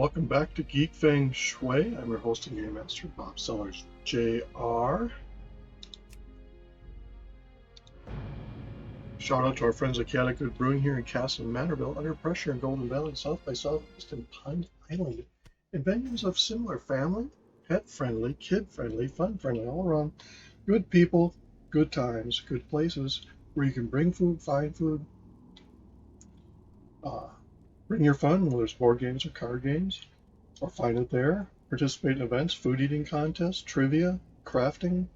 Welcome back to Geek, Feng, Shui. I'm your host and game master, Bob Sellers, Jr. Shout out to our friends at Good Brewing here in Castle Manorville, Under Pressure in Golden Valley, South by Southwest and Pine Island. And venues of similar family, pet-friendly, kid-friendly, fun-friendly, all around. Good people, good times, good places where you can bring food, find food, bring your fun, whether it's board games or card games, or find it there. Participate in events, food eating contests, trivia, crafting,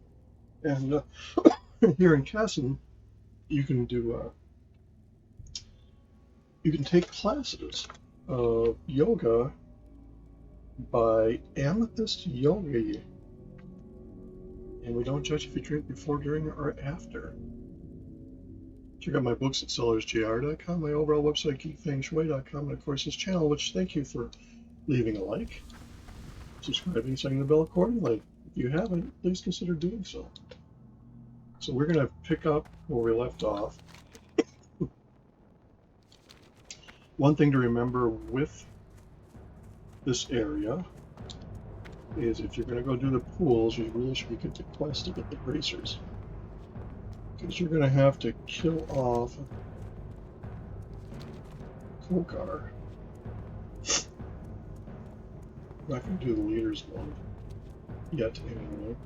and here in Casson, you can take classes of yoga by Amethyst Yogi, and we don't judge if you drink before, during, or after. Check out my books at sellersjr.com, my overall website geekfengshui.com, and of course this channel, which thank you for leaving a like, subscribing, setting the bell accordingly. If you haven't, please consider doing so. So we're going to pick up where we left off. One thing to remember with this area is if you're going to go do the pools, you really should get the quest to get the bracers. Because you're going to have to kill off Kokar. I'm not going to do the leaders one yet, anyway.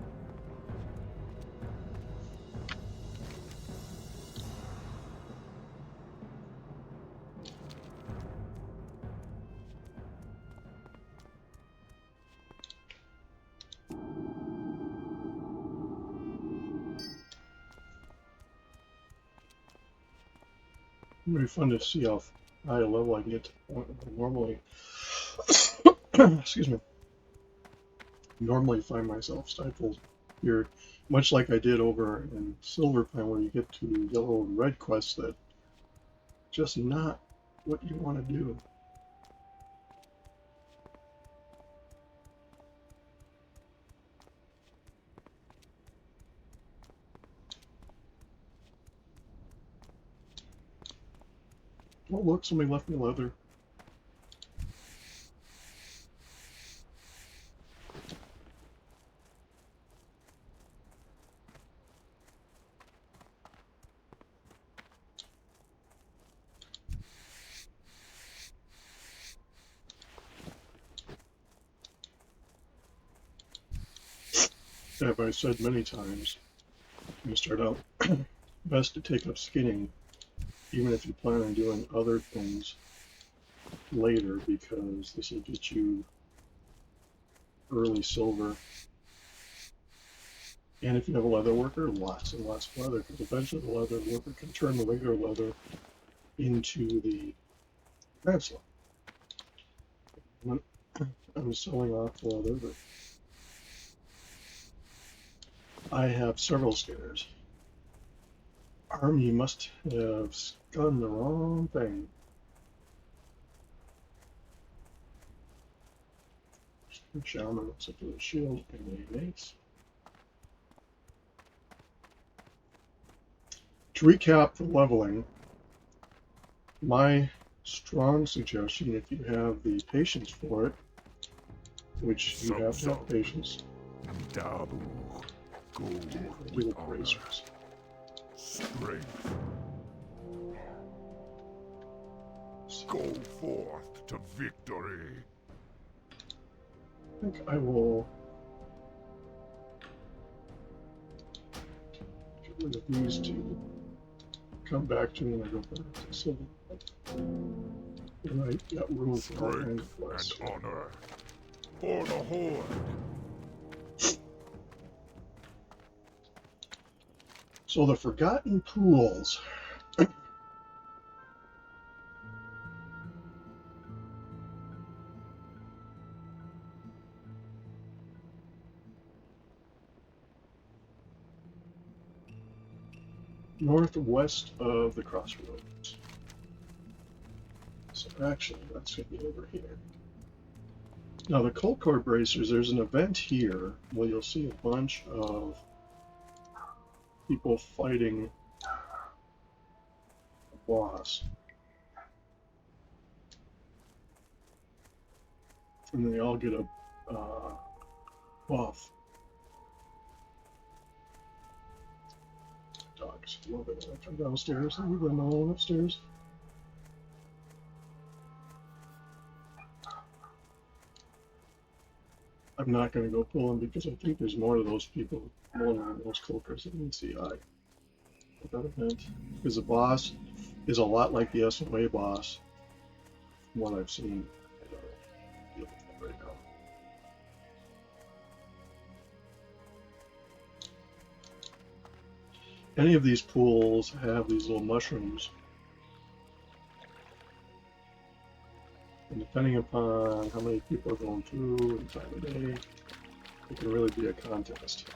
It would be fun to see how high a level I can get to the point where normally, excuse me, normally find myself stifled here, much like I did over in Silverpine, where you get to yellow and red quests that just not what you want to do. Oh look, somebody left me leather. As I've said many times, when you start out, best to take up skinning, even if you plan on doing other things later, because this will get you early silver. And if you have a leather worker, lots and lots of leather, because eventually the leather worker can turn the regular leather into the ransom. I'm selling off the leather, but I have several scares. Army must have done the wrong thing. Shaman looks up to the shield and a mace. To recap the leveling, my strong suggestion, if you have the patience for it, which you have to have patience, do the bracers. Strength. Go forth to victory. I think I will get rid of these two. Come back to when I go back to silver. And I got room for all kinds of quests. And honor for the Horde. So the Forgotten Pools. Northwest of the crossroads. So actually, that's going to be over here. Now the Cold Core Bracers, there's an event here where you'll see a bunch of people fighting a boss. and they all get a buff. Dogs, love it. I come downstairs and leave them alone upstairs. I'm not going to go pull them because I think there's more of those people, more than those cloakers that need CI at that event. Because the boss is a lot like the SOA boss, from what I've seen. I don't deal with that right now. Any of these pools have these little mushrooms. And depending upon how many people are going through and time of day, it can really be a contest.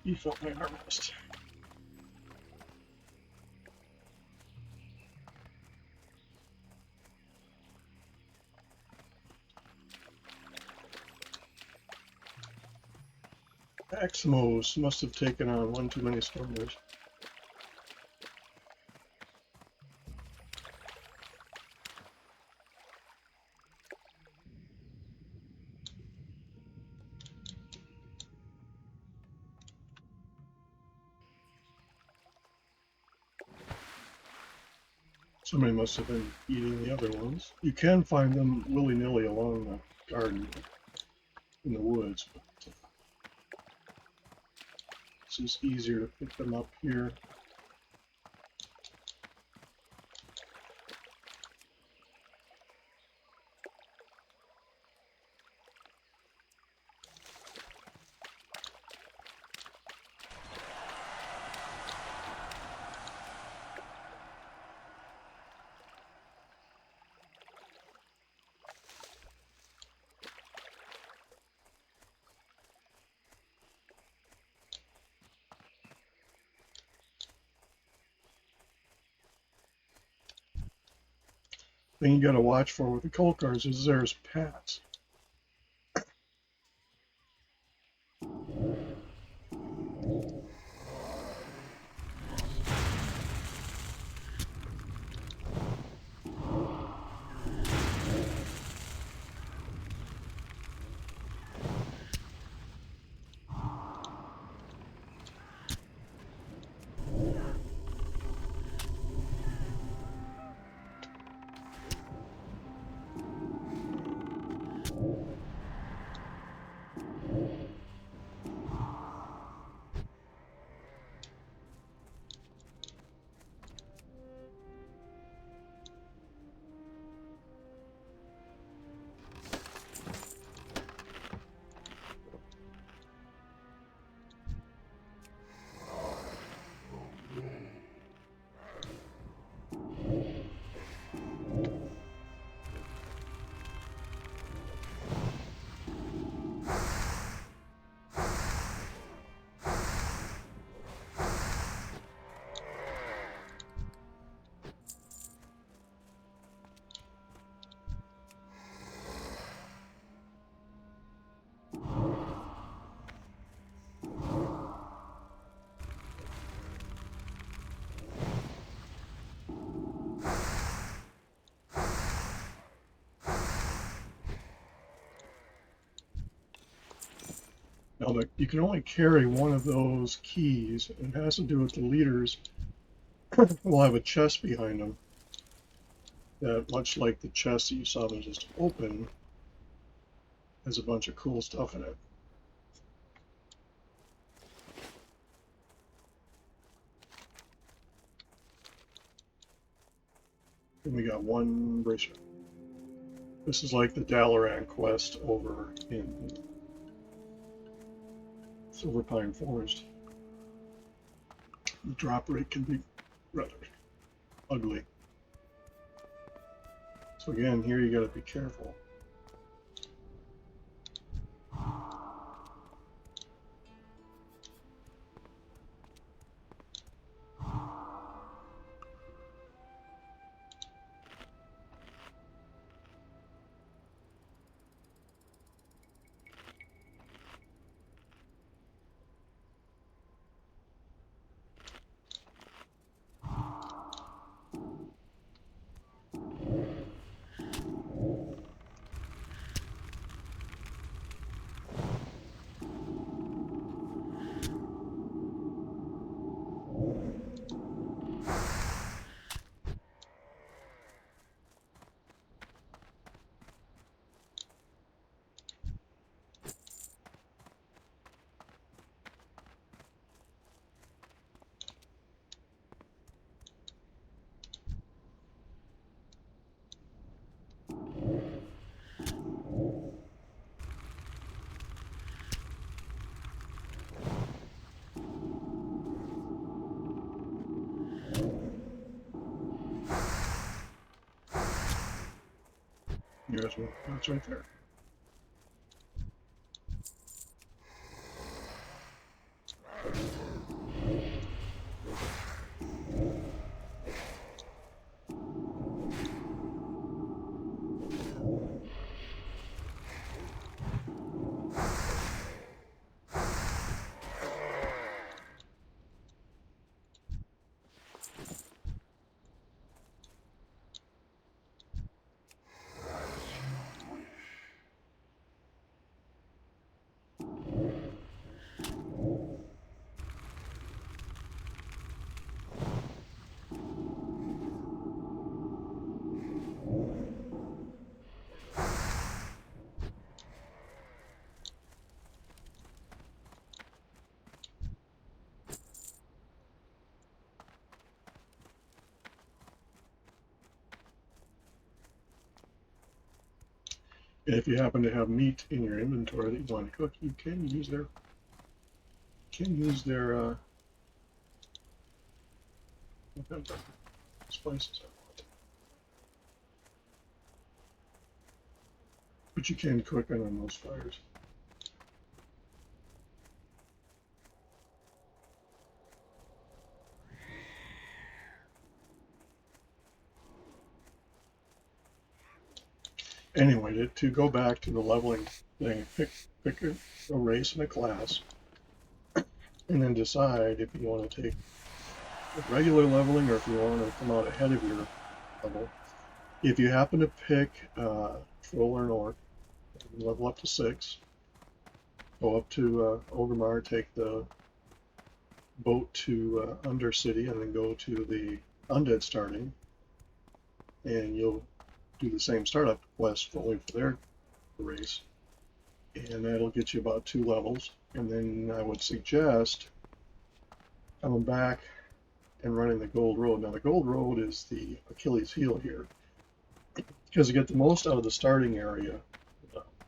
You felt my armrest. Aximos must have taken on one too many stormers. Somebody must have been eating the other ones. You can find them willy-nilly along the garden in the woods, but it's just easier to pick them up here. Thing you gotta watch for with the Kolkars is there's pats. Now, you can only carry one of those keys. It has to do with the leaders will have a chest behind them that, much like the chest that you saw them just open, has a bunch of cool stuff in it. And we got one bracer. This is like the Dalaran quest over in Silver Pine Forest. The drop rate can be rather ugly. So again, here you gotta be careful. Here's one. That's right there. And if you happen to have meat in your inventory that you want to cook, you can use their what kind of spices I want. But you can cook it on those fires. Anyway, to go back to the leveling thing, pick a race and a class, and then decide if you want to take regular leveling or if you want to come out ahead of your level. If you happen to pick Troll or an Orc, level up to 6, go up to Orgrimmar, take the boat to Undercity, and then go to the Undead starting, and you'll do the same startup quest only for their race, and that'll get you about 2 levels. And then I would suggest coming back and running the Gold Road. Now the Gold Road is the Achilles heel here, because you get the most out of the starting area,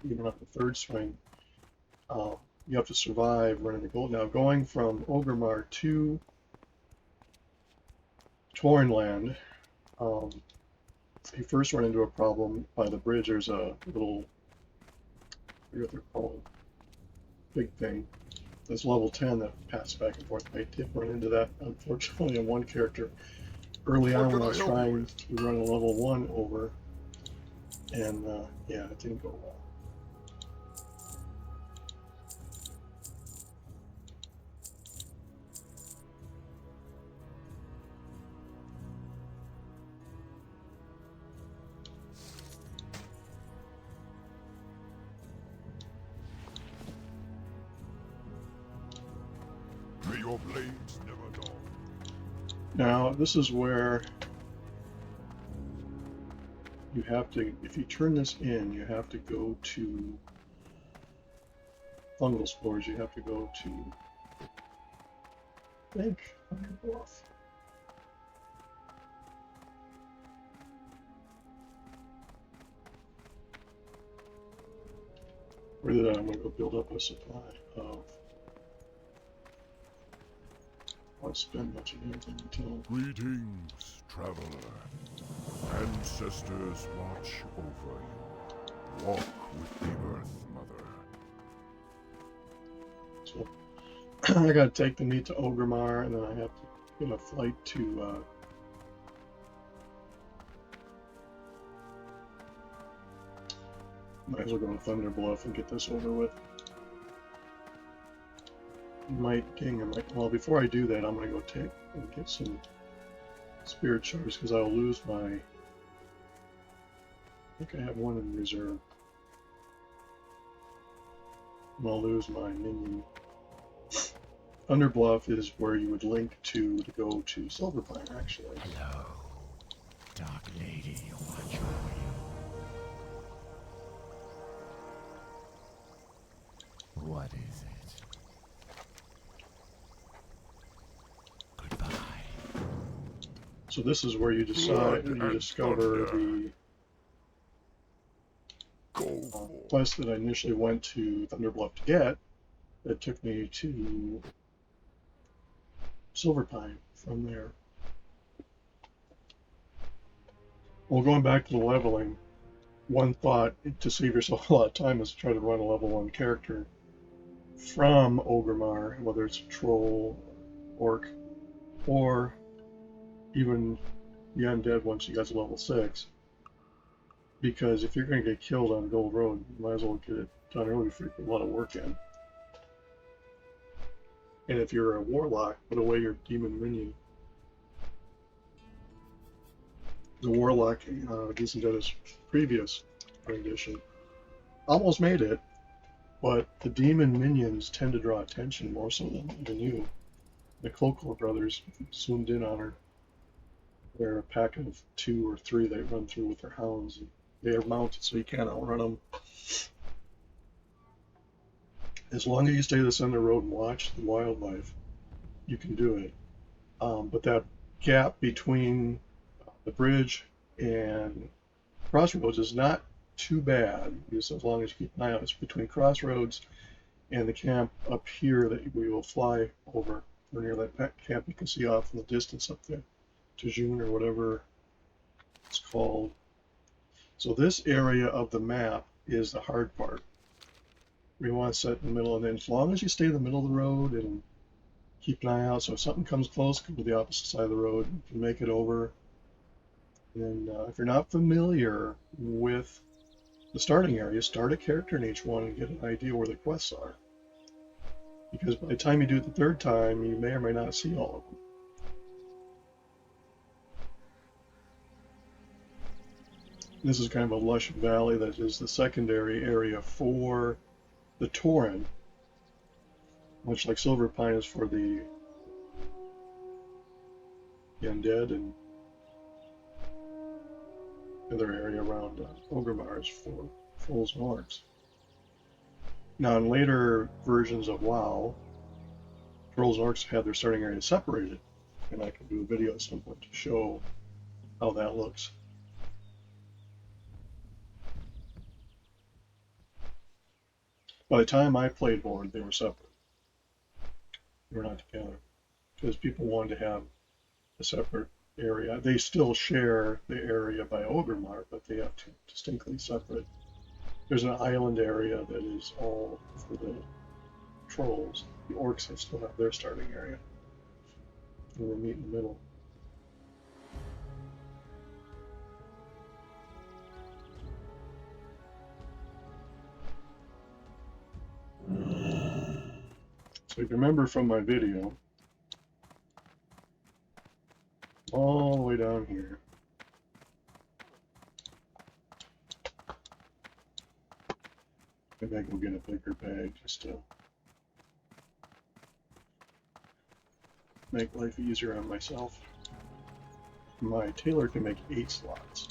even on the third swing. You have to survive running the gold. Now going from Orgrimmar to Tornland, you first run into a problem by the bridge. There's a little, I forget what they're called, big thing. There's level 10 that passes back and forth. I did run into that, unfortunately, on one character early on when I was trying to run a level 1 over, and yeah, it didn't go well. May your blades never dull. Now, this is where you have to, if you turn this in, you have to go to fungal spores. You have to go to, I think, Bluff. Where did I'm going to go build up a supply of. I'll spend much of anything until. Greetings, traveler. Ancestors watch over you. Walk with the Earth Mother. So I got to take the meat to Orgrimmar, and then I have to get a flight to. Might as well go to Thunder Bluff and get this over with. Well, before I do that, I'm going to go take and get some spirit shards, because I'll lose my. I think I have one in reserve. And I'll lose my minion. Thunder Bluff is where you would link to go to Silverpine, actually. Hello, Dark Lady, watch over you. What is it? Goodbye. So this is where you decide, you discover the quest that I initially went to Thunder Bluff to get. That took me to Silverpine from there. Well, going back to the leveling, one thought to save yourself a lot of time is to try to run a level 1 character from Ogrimmar, whether it's a troll, orc, or even the undead once you guys are level 6. Because if you're going to get killed on Gold Road, you might as well get it done early before you put a lot of work in. And if you're a Warlock, put away your demon minion. The Warlock, Gizenda's previous rendition, almost made it, but the demon minions tend to draw attention more so than you. The Cloakle brothers zoomed in on her. They're a pack of 2 or 3 they run through with their hounds. And they are mounted so you can't outrun them. As long as you stay to the center road and watch the wildlife, you can do it. But that gap between the bridge and Crossroads is not too bad, because as long as you keep an eye out, it's between Crossroads and the camp up here that we will fly over. Or near that camp you can see off in the distance up there, Tajun or whatever it's called. So this area of the map is the hard part. We want to set in the middle, and then as long as you stay in the middle of the road and keep an eye out, so if something comes close, come to the opposite side of the road, you can make it over. And if you're not familiar with the starting area, start a character in each one and get an idea where the quests are. Because by the time you do it the 3rd time, you may or may not see all of them. This is kind of a lush valley that is the secondary area for the Tauren, much like Silver Pine is for the undead, and the other area around Ogrimmar is for trolls and orcs. Now, in later versions of WoW, trolls and orcs had their starting area separated, and I can do a video at some point to show how that looks. By the time I played Horde, they were separate. They were not together, because people wanted to have a separate area. They still share the area by Ogrimmar, but they have two distinctly separate. There's an island area that is all for the trolls. The orcs still have their starting area. And we'll meet in the middle. So if you remember from my video, all the way down here, maybe I can get a bigger bag just to make life easier on myself. My tailor can make 8 slots.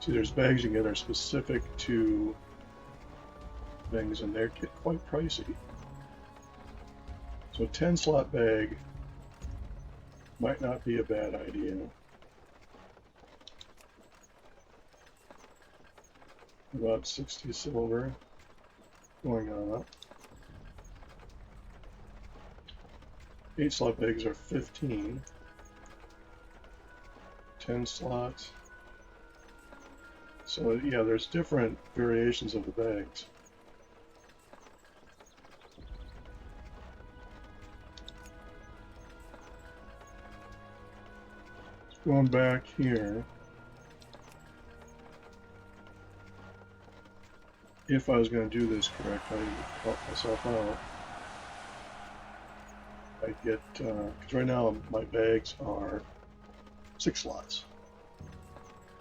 See, there's bags you can get that are specific to things, and they get quite pricey. So a 10 slot bag might not be a bad idea. About 60 silver going on up. 8 slot bags are 15. 10 slots. So yeah, there's different variations of the bags. Going back here, if I was going to do this correctly, help myself out, I'd get, because right now my bags are 6 slots.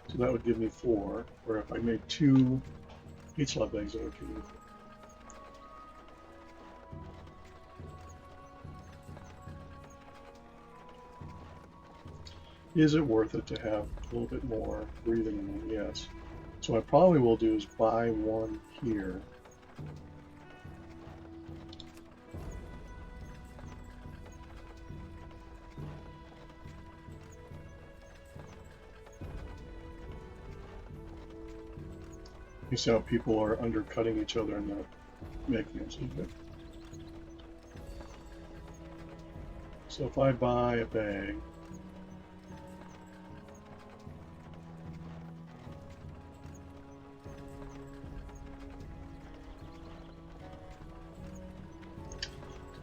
So that would give me 4, or if I made 2 8 slot bags, that would give me 4. Is it worth it to have a little bit more breathing room? Yes. So what I probably will do is buy one here. You see how people are undercutting each other and not making it so good. So if I buy a bag,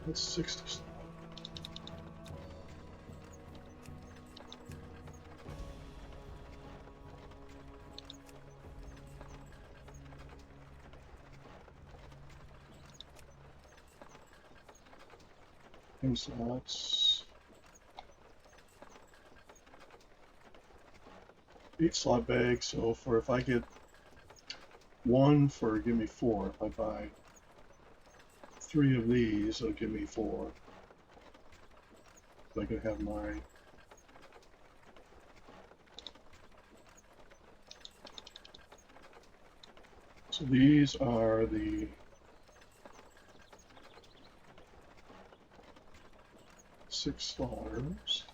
that's 60 slot. And so that's 8 slot bag. So for if I get one for give me 4, if I buy 3 of these, it'll give me 4. So I can have my so these are the six slaughters.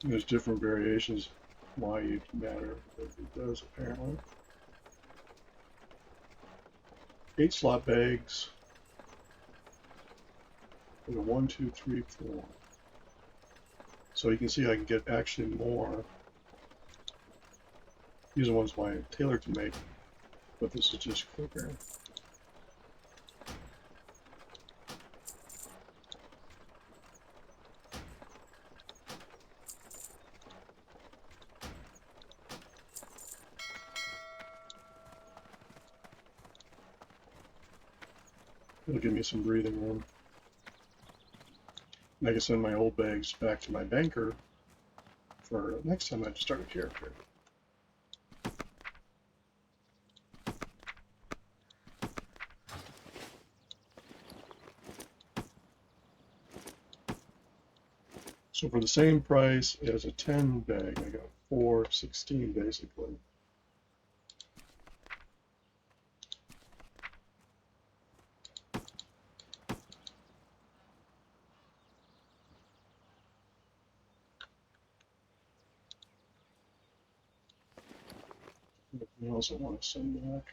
There's different variations why it matter, but it does apparently. 8 slot bags. We got 1, 2, 3, 4. So you can see I can get actually more. These are ones my tailor can make, but this is just quicker. It'll give me some breathing room. And I can send my old bags back to my banker for next time I have to start a character. So for the same price as a 10 bag, I got 416 basically. Anything else I want to send back?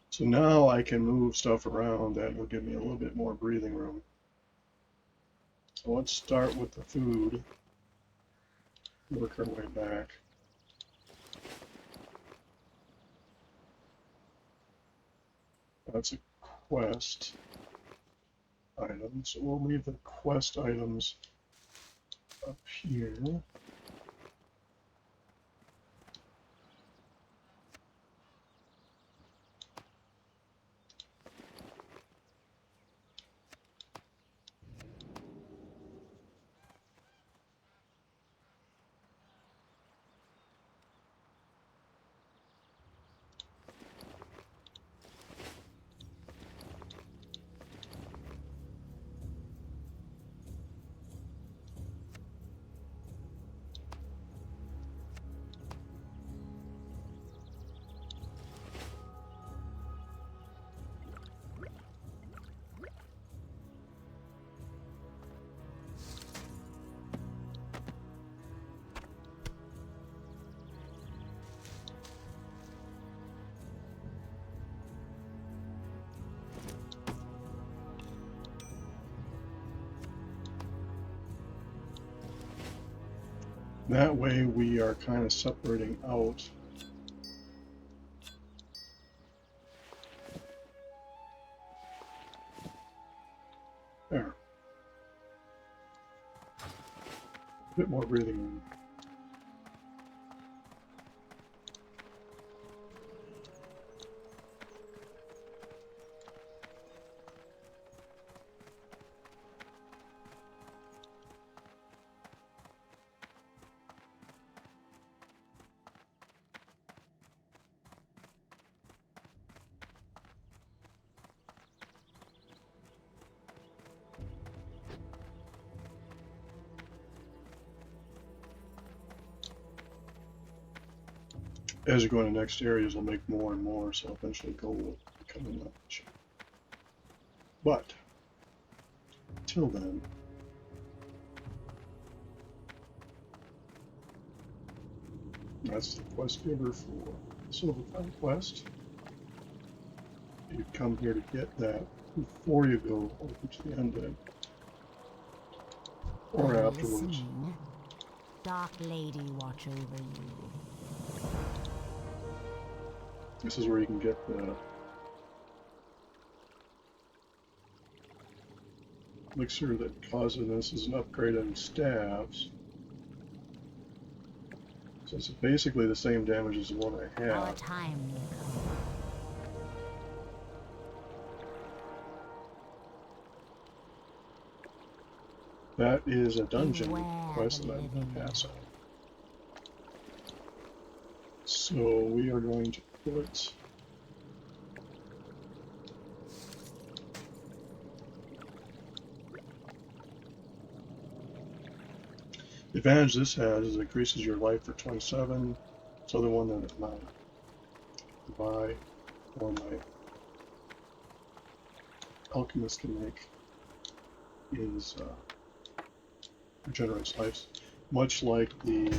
So now I can move stuff around that will give me a little bit more breathing room. So let's start with the food, work our way back. That's a quest item, so we'll leave the quest items up here. That way we are kind of separating out there. A bit more breathing room. as you go into next areas, it'll make more and more, so eventually gold will become a much. But till then, that's the quest giver for Silverfire Quest. You come here to get that before you go over to the Undead. Or afterwards. Listening. Dark Lady watch over you. This is where you can get the elixir that causes this as an upgrade on staves. So it's basically the same damage as the one I Our have. time will come. That is a dungeon Beware quest the that I'm going living. to pass on. So we are going to put the advantage this has is it increases your life for 27. So the one that my buy or my alchemist can make is regenerates lives, much like the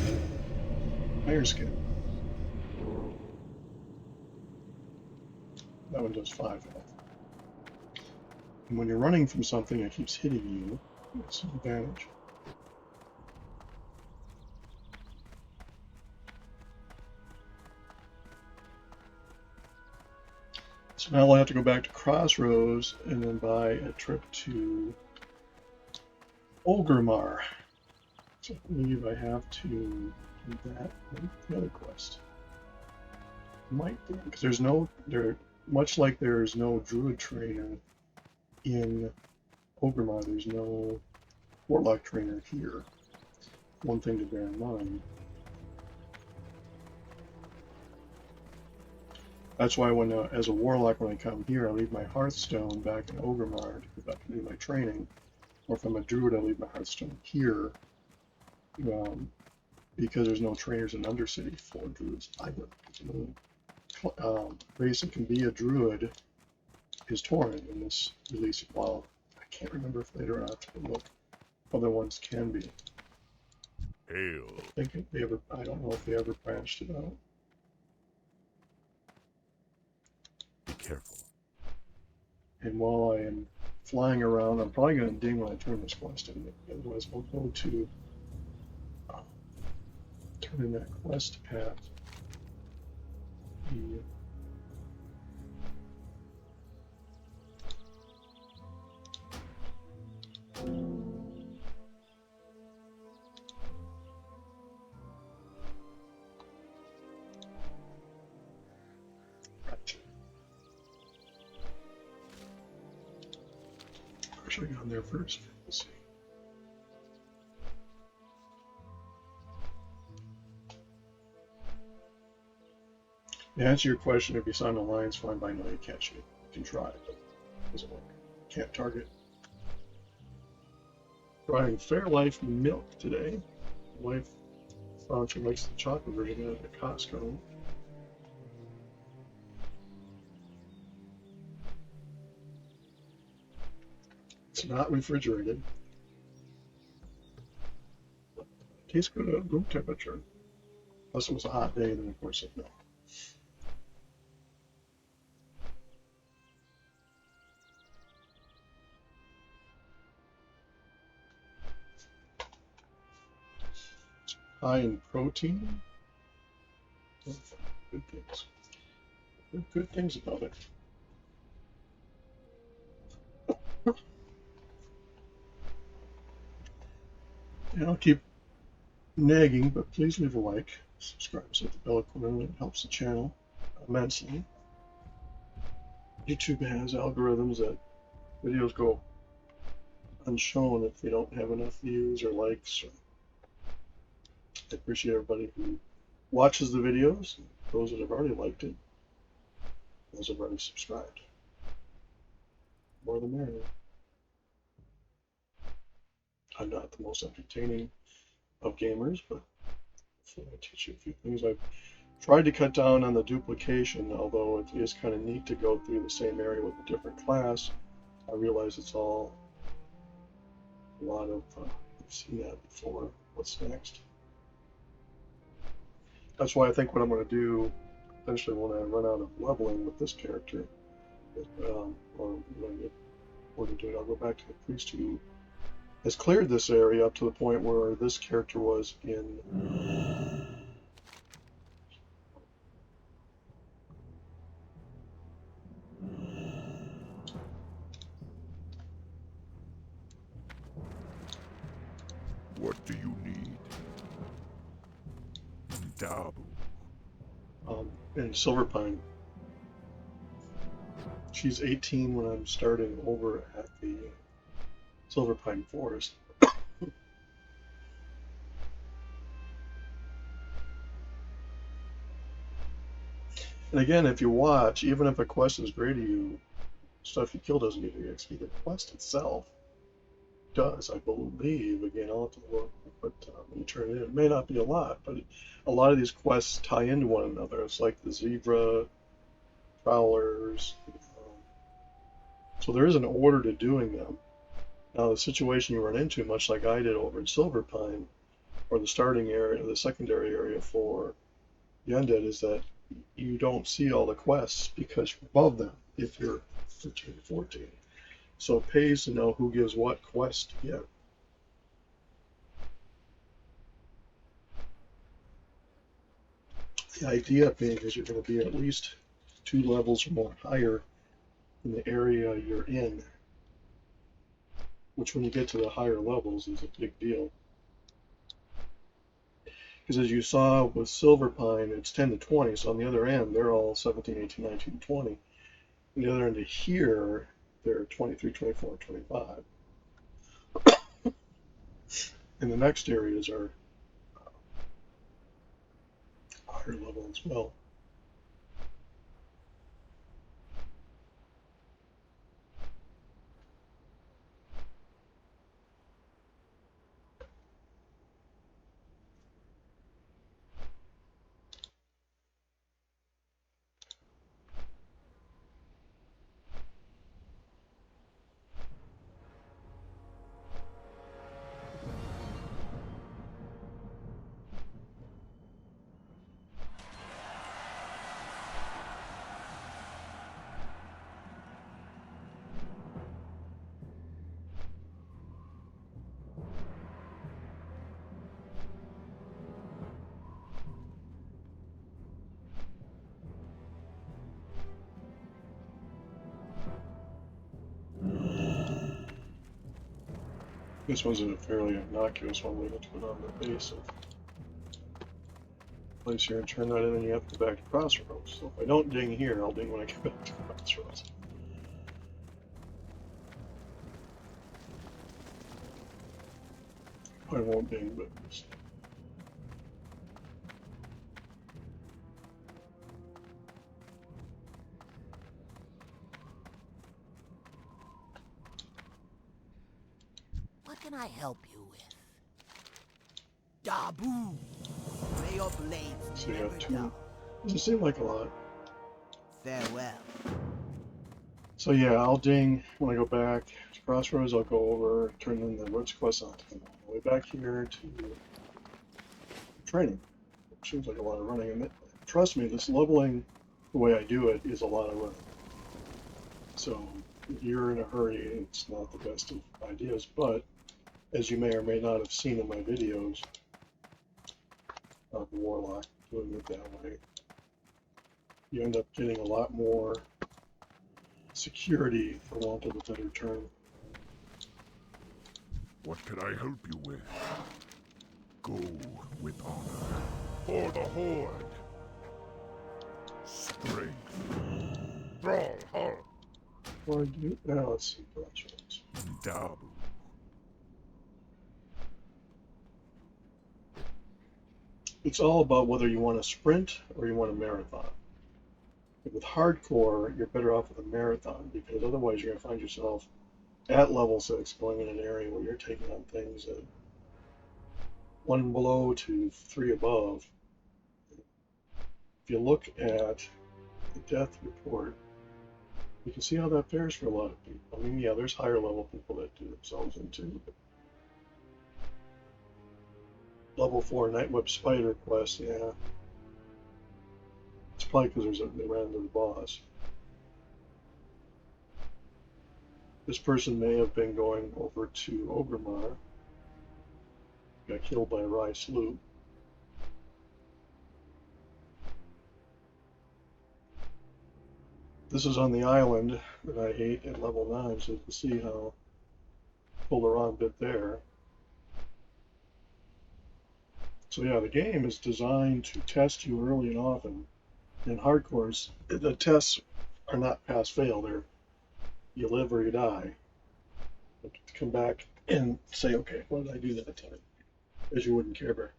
iron skin. That one does 5 health. And when you're running from something that keeps hitting you, it's an advantage. So now we'll have to go back to Crossroads and then buy a trip to Olgrimmar. So I believe I have to do that and the other quest. Might be, because there's no, much like there's no druid trainer in Olgrimmar, there's no warlock trainer here. One thing to bear in mind. That's why when, as a warlock, when I come here, I leave my Hearthstone back in Olgrimmar to go back and do my training. Or if I'm a druid, I leave my Hearthstone here. Because there's no trainers in Undercity for druids either. Race that can be a druid is Tauren in this release. While I can't remember if later on I have to look, other ones can be. Hail. I don't know if they ever branched it out. Be careful. And while I am flying around, I'm probably going to ding when I turn this quest in. Otherwise, we'll go to turn in that quest path. I should have gone there first. Let's see. To answer your question, if you sign the lines, fine by no, you can't shoot. You can try, but it doesn't work. Can't target. Trying Fairlife milk today. My wife found she likes the chocolate version of it at Costco. It's not refrigerated. Tastes good at room temperature. Unless it was a hot day, then of course it no. It's high in protein. Good things. Good things about it. And I'll keep nagging, but please leave a like, subscribe, set the bell icon, it helps the channel immensely. YouTube has algorithms that videos go unshown if they don't have enough views or likes. I appreciate everybody who watches the videos, those that have already liked it, those that have already subscribed. More the merrier. I'm not the most entertaining of gamers, but hopefully I teach you a few things. I've Tried to cut down on the duplication, although it is kind of neat to go through the same area with a different class. I realize it's all a lot of, I've seen that before. What's next? That's why I think what I'm going to do eventually when I run out of leveling with this character, or when I get bored to do it, I'll go back to the priest who has cleared this area up to the point where this character was in. What do you need? Diablo. In Silverpine. She's 18 when I'm starting over at the Silverpine Forest. And again, if you watch, even if a quest is great to you, stuff you kill doesn't give you XP. The quest itself does, I believe. Again, I'll have to look, but when you turn it in, it may not be a lot, but a lot of these quests tie into one another. It's like the zebra, prowlers. So there is an order to doing them. Now, the situation you run into, much like I did over in Silverpine, or the starting area, the secondary area for the Undead, is that you don't see all the quests because you're above them if you're 13 or 14. So it pays to know who gives what quest to get. The idea being is you're going to be at least 2 levels or more higher in the area you're in, which when you get to the higher levels is a big deal. Because as you saw with Silverpine, it's 10 to 20, so on the other end, they're all 17, 18, 19, 20. On the other end of here, they're 23, 24, 25. And the next areas are higher level as well. This one's a fairly innocuous one. We have to put on the base of place here and turn that in, and you have to go back to Crossroads. So if I don't ding here, I'll ding when I get back to Crossroads. I won't ding, but just... What can I help you with? Dabu! May your blades So you never have 2. dull. Doesn't seem like a lot. Farewell. So yeah, I'll ding when I go back to Crossroads. I'll go over, turn in the Roach quest on, all the way back here to training. It seems like a lot of running. And trust me, this leveling, the way I do it, is a lot of running. So if you're in a hurry, it's not the best of ideas. But as you may or may not have seen in my videos of Warlock doing it that way, you end up getting a lot more security, for want of a better term. What can I help you with? Go with honor. For the Horde. Strength. Brawl hard. Or do now, let's see, Crossroads. Diablo. It's all about whether you want to sprint or you want a marathon. With hardcore, you're better off with a marathon, because otherwise you're going to find yourself at level 6 going in an area where you're taking on things that 1 below to 3 above. if you look at the death report, you can see how that fares for a lot of people. I mean, yeah, there's higher level people that do themselves into level 4 Nightweb Spider quest, yeah. It's probably because they ran into the boss. This person may have been going over to Ogremar, got killed by a Rye Sloop. This is on the island that I hate at level 9, so you can see how pulled the wrong bit there. So yeah, the game is designed to test you early and often. In hardcores, the tests are not pass-fail. They're you live or you die. You have to come back and say, okay, what did I do that time? As you would in Care Bear.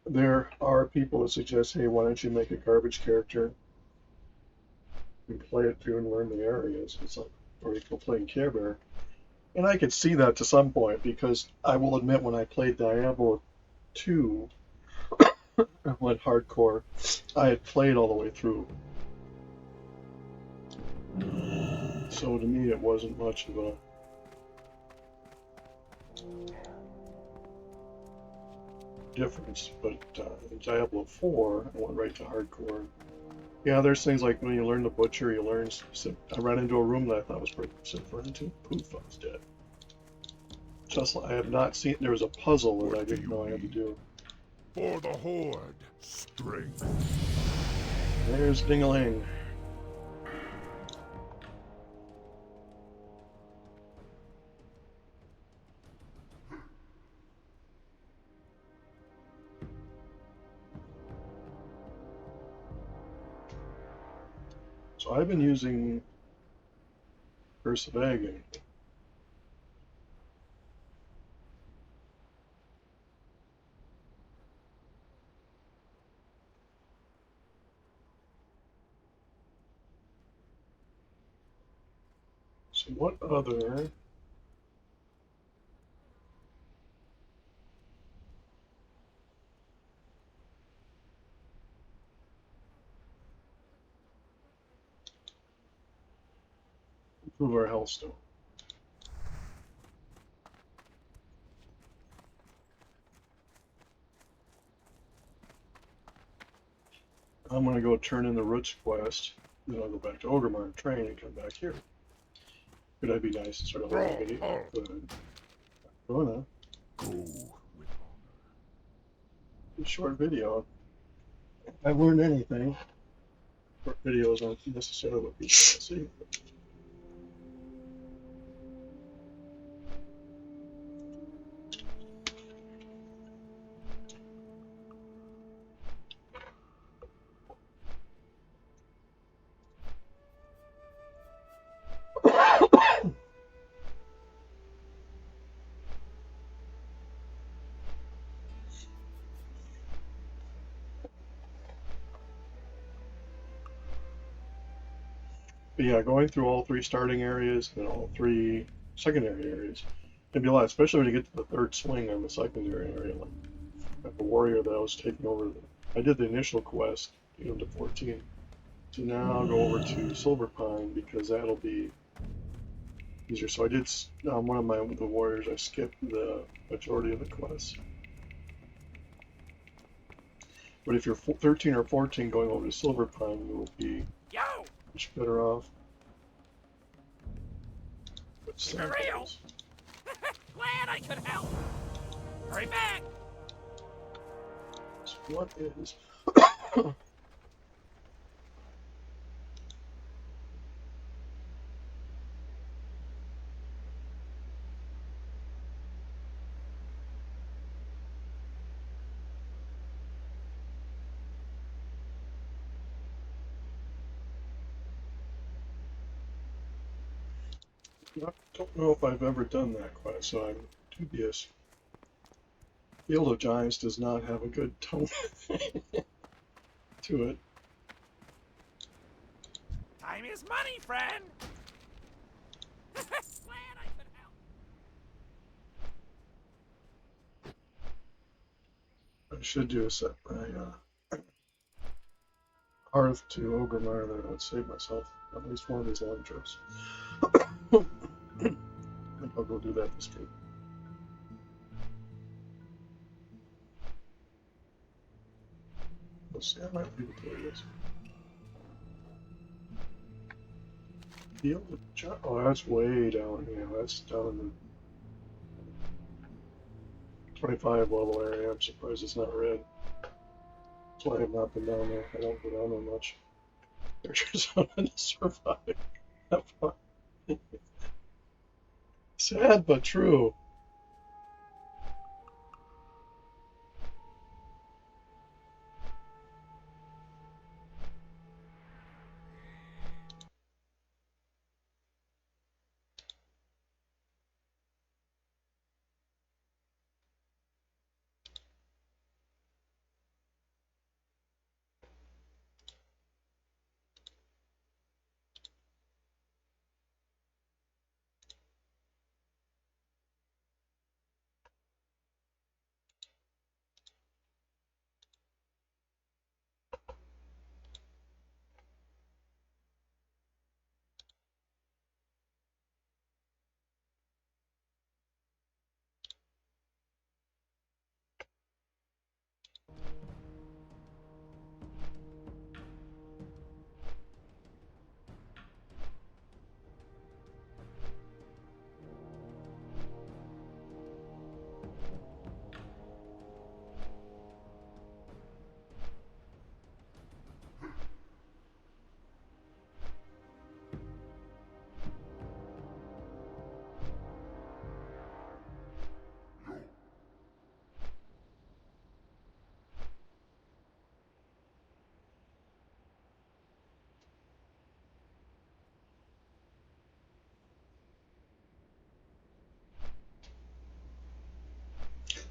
There are people that suggest, hey, why don't you make a garbage character and play it through and learn the areas? It's like, or you can play in Care Bear. And I could see that to some point, because I will admit when I played Diablo 2, I went hardcore, I had played all the way through. So to me it wasn't much of a difference, but in Diablo 4, I went right to hardcore. Yeah, there's things like when you learn the Butcher, you learn... I ran into a room that I thought was pretty simple into. Poof, I was dead. Just like I have not seen... There was a puzzle that I didn't know I had to do. For the Horde, strength. There's Ding-a-ling. So I've been using Curse of Agony. So what other... Improve our health stone. I'm going to go turn in the Roots quest, then I'll go back to Ogremar and train and come back here. Could I be nice and sort of like a video? Good. Gonna. Go with Short video. If I've learned anything, short videos aren't necessarily what people want to see. But yeah, going through all 3 starting areas and all 3 secondary areas can be a lot, especially when you get to the 3rd swing on the secondary area. Like the warrior that I was taking over. I did the initial quest, get him to 14. So now I'll go over to Silver Pine because that'll be easier. So I did one of the warriors. I skipped the majority of the quests. But if you're 13 or 14 going over to Silver Pine, you will be much better off. For real? Glad I could help. Hurry back. So what is... I don't know if I've ever done that quest, so I'm dubious. Field of Giants does not have a good tone to it. Time is money, friend. should do is set my hearth to Ogre Mire, then I would save myself at least one of these long trips. I think I'll go do that this trip. Let's see, I might leave it the way it is. Oh, that's way down here. That's down in the 25 level area. I'm surprised it's not red. That's why I have not been down there. I don't go down there much. They're just having to survive. Have fun. Sad but true.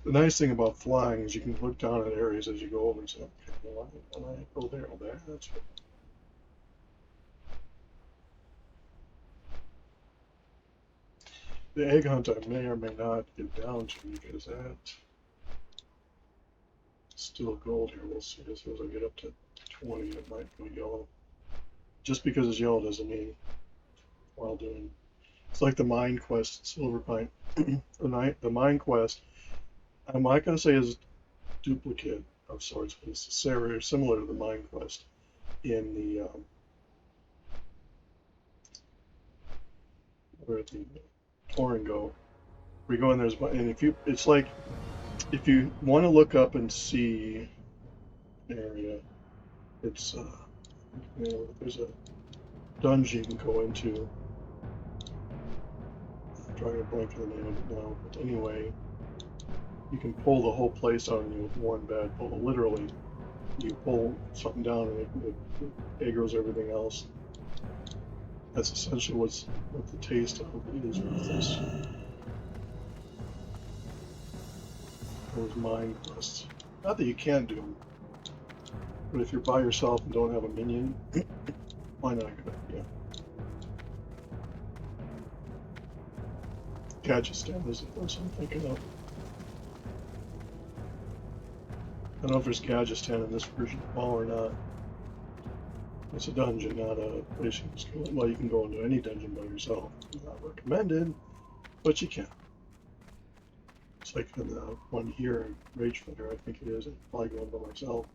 The nice thing about flying is you can look down at areas as you go over and say, okay, well, when I go there, that's what. The egg hunt I may or may not get down to because that's still gold here. We'll see as soon as I get up to 20, it might go yellow. Just because it's yellow doesn't mean while doing. It's like the mine quest, Silver Pine. The mine quest. I'm not going to say is duplicate of sorts, but it's similar to the mine quest in the where the Toringo. We go in there's and if you it's like if you want to look up and see an area, it's there's a dungeon you can go into. I'm trying to blank for the name of it now, but anyway. You can pull the whole place out of you with one bad pull. Literally, you pull something down and it aggroes everything else. That's essentially what the taste of it is with this. Those mine quests. Not that you can't do them, but if you're by yourself and don't have a minion, why not? Good idea. Gadgetan is the first I'm thinking of. I don't know if there's Gadgetan in this version of WoW or not. It's a dungeon, not a place you can just go. Well, you can go into any dungeon by yourself. Not recommended, but you can. It's like in the one here in Ragefire, I think it is. I'm probably going by myself.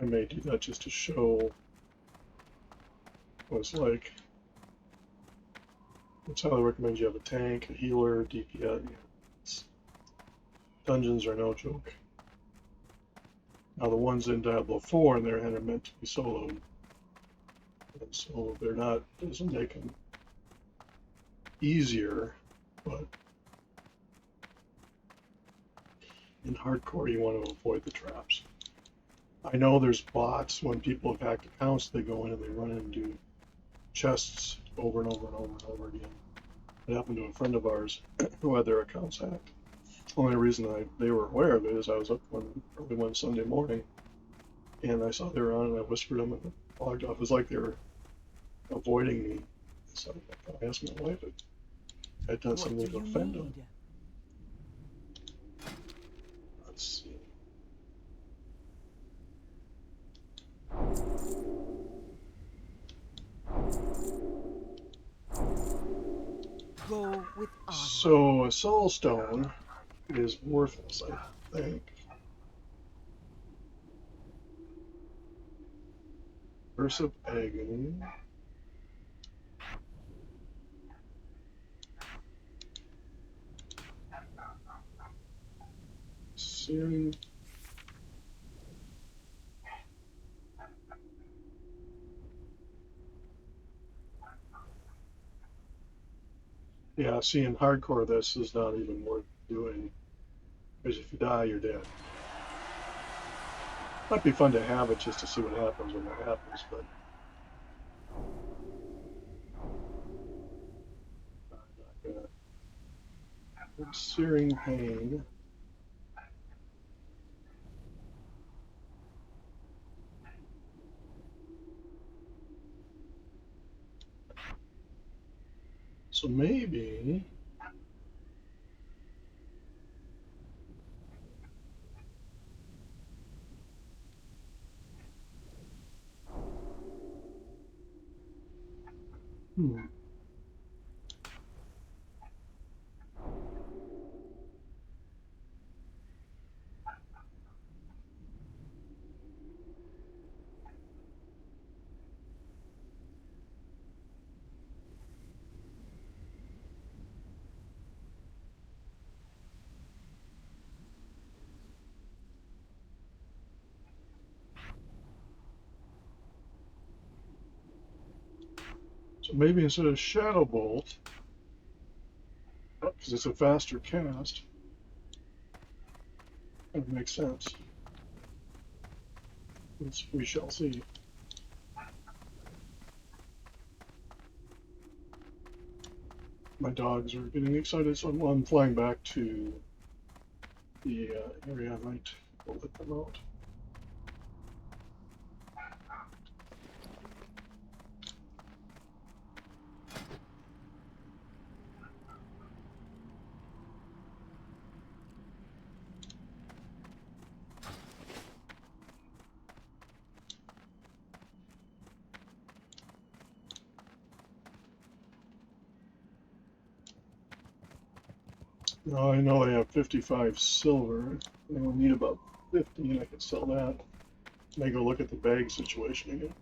I may do that just to show what it's like. It's highly recommend you have a tank, a healer, DPS. Dungeons are no joke. Now the ones in Diablo 4 and they're meant to be soloed. And so they're not, doesn't make them easier, but in hardcore you want to avoid the traps. I know there's bots when people have hacked accounts, they go in and they run in and do chests over and over and over and over again. It happened to a friend of ours who had their accounts hacked. The only reason they were aware of it is I was up early one Sunday morning and I saw they were on and I whispered them and logged off. It was like they were avoiding me. So I asked my wife, I've done What something do to you offend him. need? Let's see. Go with honor. So a soul stone is worthless, I think. Curse of Agony. Searing. Yeah, see, in hardcore, this is not even worth doing. Because if you die, you're dead. Might be fun to have it just to see what happens when that happens, but I'm not gonna. Searing pain. So maybe. Hmm. So maybe instead of Shadow Bolt, because it's a faster cast, that would make sense. We shall see. My dogs are getting excited, so while I'm flying back to the area, I might go let them out. Now I know I have 55 silver. I will need about 50, and I can sell that. May go look at the bag situation again.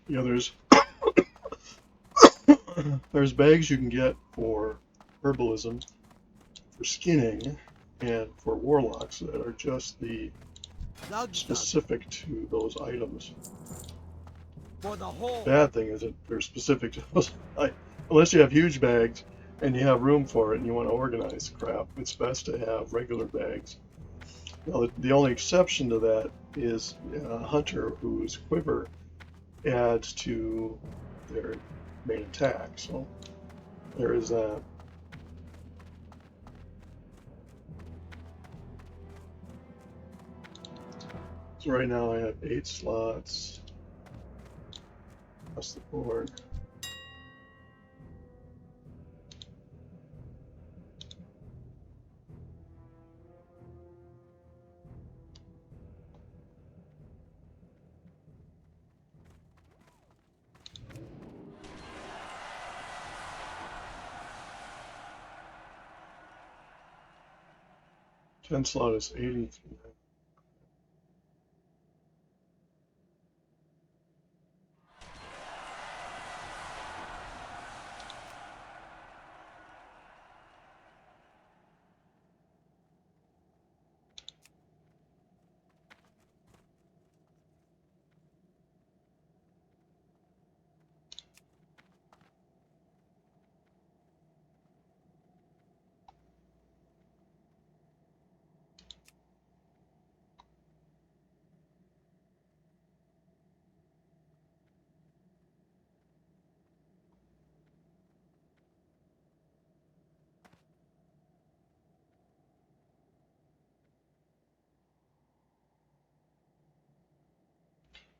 Yeah, there's bags you can get for herbalism, for skinning, and for warlocks that are just the specific to those items. For the whole. Bad thing is that they're specific to those. Unless you have huge bags and you have room for it and you want to organize crap, it's best to have regular bags. Now, the only exception to that is a hunter whose quiver adds to their main attack. So there is that. So right now I have 8 slots across the board. Ten slot is 80.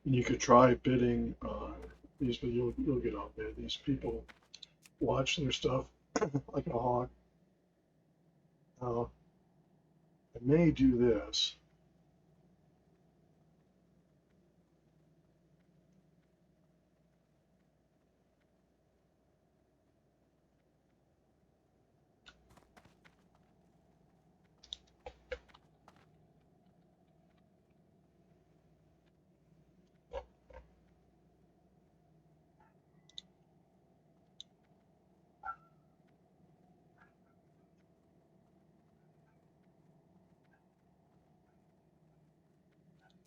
And you could try bidding on these, but you'll get outbid. These people watch their stuff like a hawk. Now, I may do this.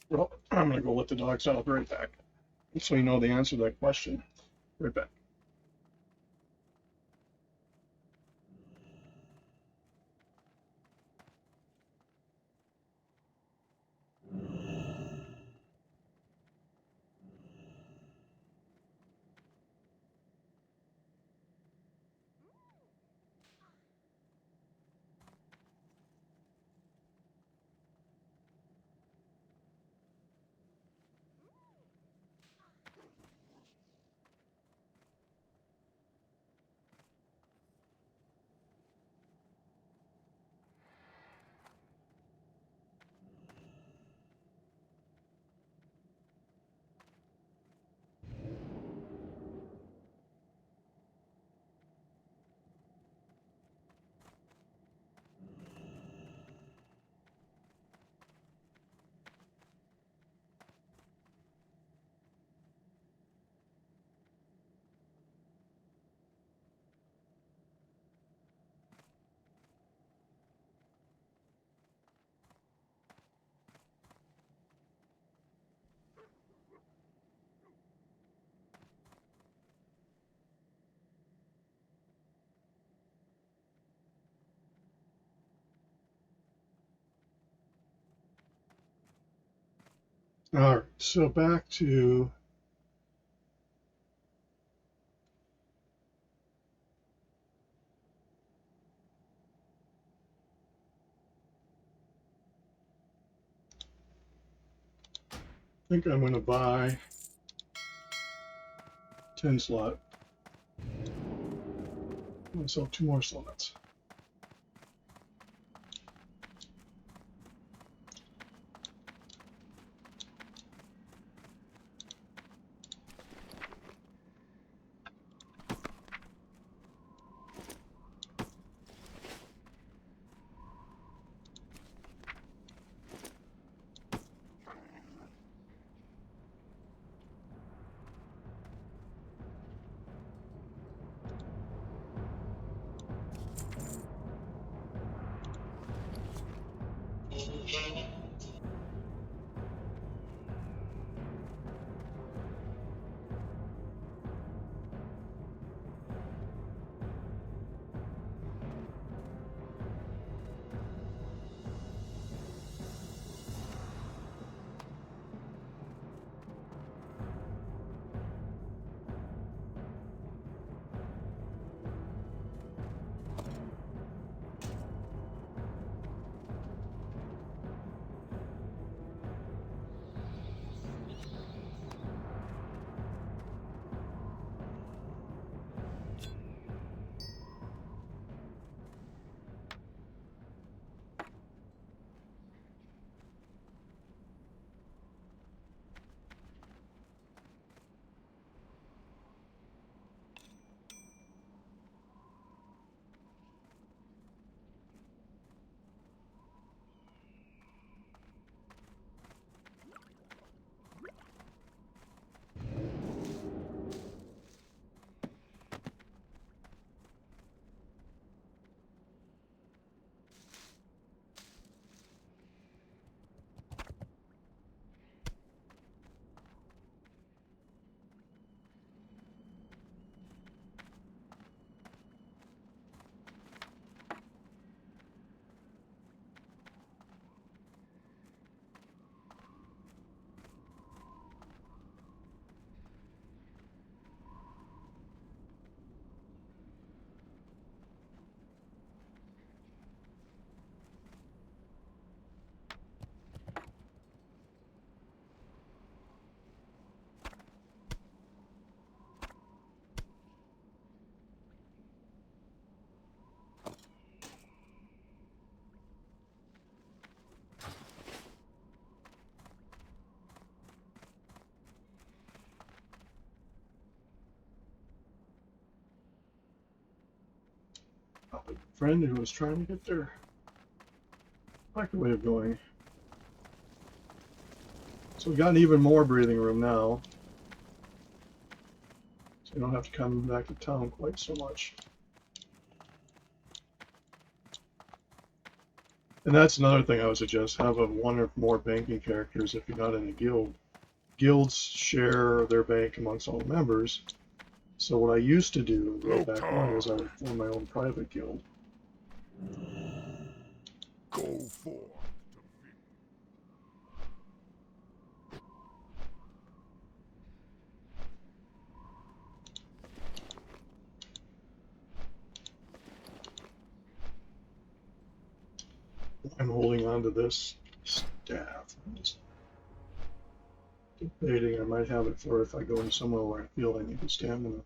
Well, I'm going to go let the dogs out. I'll be right back. So you know the answer to that question. Right back. All right, so back to I think I'm going to buy 10 slot. Myself 2 more slots. a friend who was trying to get their microwave going. So we got even more breathing room now. So you don't have to come back to town quite so much. And that's another thing I would suggest, have a one or more banking characters if you're not in a guild. Guilds share their bank amongst all members. So what I used to do way back when was I would form my own private guild. Go forth. I'm holding on to this staff. I'm just debating I might have it for if I go in somewhere where I feel I need the stamina.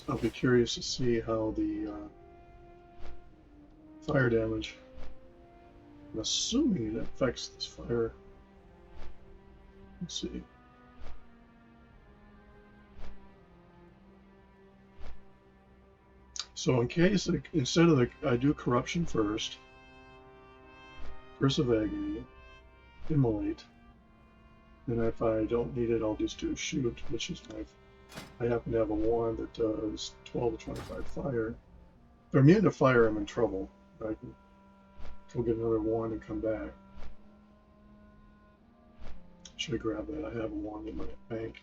I'll be curious to see how the fire damage. I'm assuming it affects this fire. Let's see. So in case, instead of I do corruption first, curse of agony, immolate, and if I don't need it, I'll just do shoot, which is I happen to have a wand that does 12 to 25 fire. If I'm immune to fire, I'm in trouble. I can go get another wand and come back. Should I grab that? I have a wand in my bank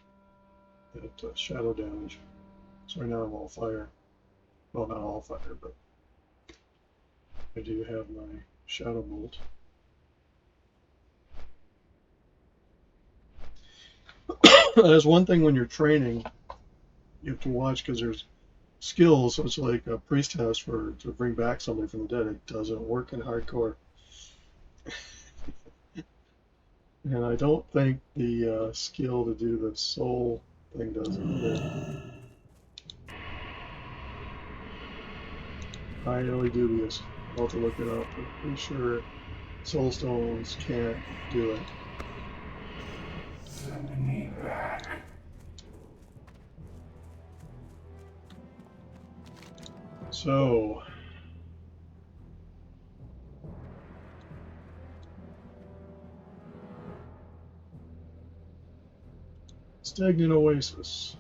that shadow damage. So right now I'm all fire. Well, not all fire, but I do have my shadow bolt. There's one thing when you're training, you have to watch because there's skills. So it's like a priest has to bring back somebody from the dead. It doesn't work in hardcore. And I don't think the skill to do the soul thing does it either. Highly dubious. I'll have to look it up, but I'm pretty sure soul stones can't do it. Send me back. So, stagnant oasis.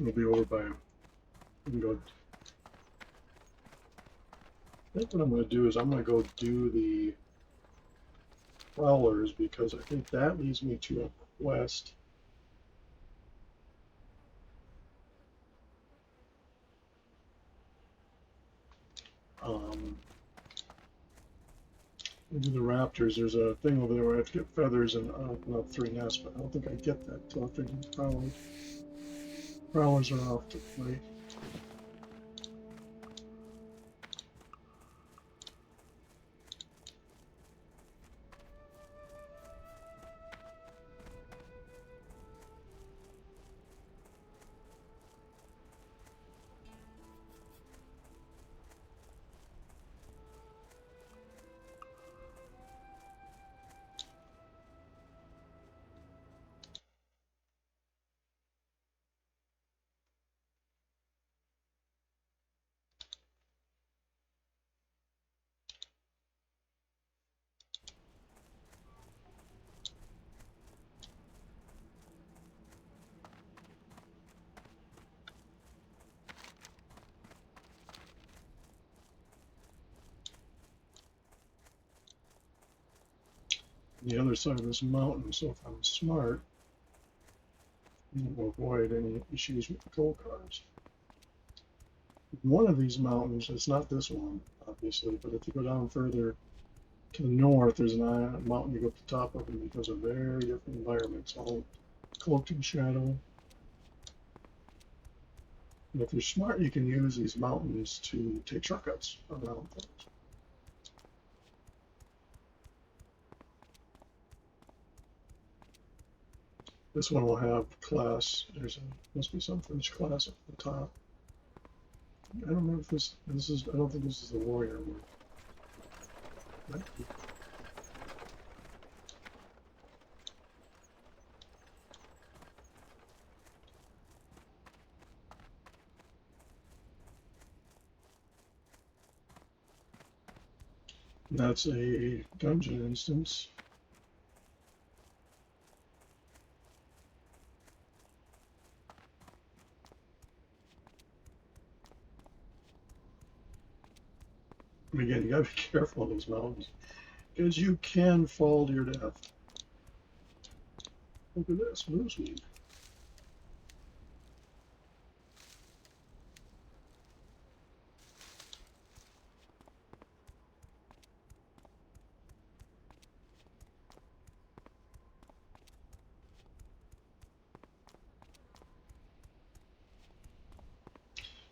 It'll be over by. We can go. I think what I'm going to do is I'm going to go do the Prowlers because I think that leads me to a quest. We do the Raptors. There's a thing over there where I have to get feathers and open up 3 nests, but I don't think I get that till after I do the Prowlers. Prowlers are off to play. The other side of this mountain, so if I'm smart, we'll avoid any issues with the coal cars. One of these mountains, it's not this one, obviously, but if you go down further, To the north, there's an island, mountain you go up the top of, and those are very different environments, all cloaked in shadow. And if you're smart, you can use these mountains to take shortcuts around things. This one will have class. Must be some for each class at the top. I don't remember if this is. I don't think this is the warrior one. Might be. That's a dungeon instance. And again, you gotta be careful on these mountains, because you can fall to your death. Look at this, mooseweed.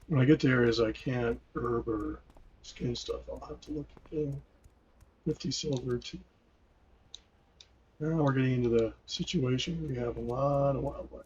When I get to areas I can't herb or skin stuff, I'll have to look again. 50 silver too. Now we're getting into the situation where we have a lot of wildlife.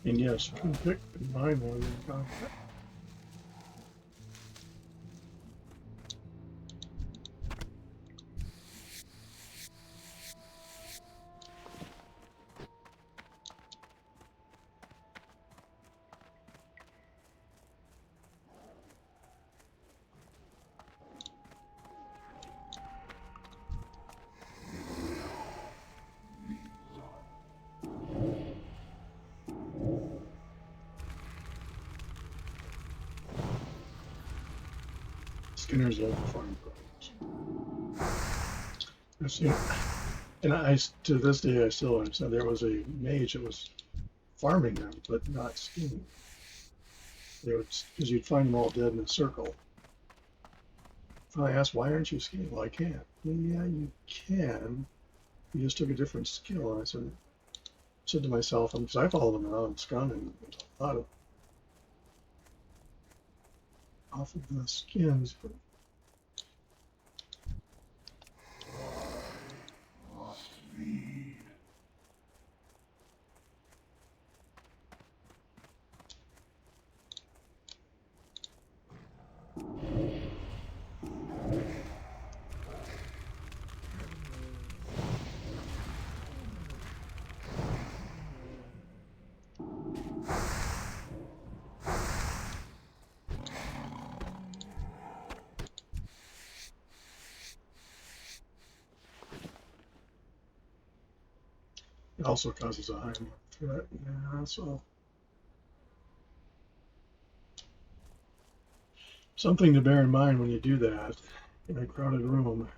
And yes, you can pick and buy more than contact. Skinner's love farm products. I've seen, and I to this day I still understand there was a mage that was farming them, but not skinning. They would, because you'd find them all dead in a circle. I asked, why aren't you skinning? Well, I can't. Well, yeah, you can. You just took a different skill. And I said to myself, because I followed them around scanning a lot of off of the skins. But it also causes a high threat. Yeah, so something to bear in mind when you do that in a crowded room.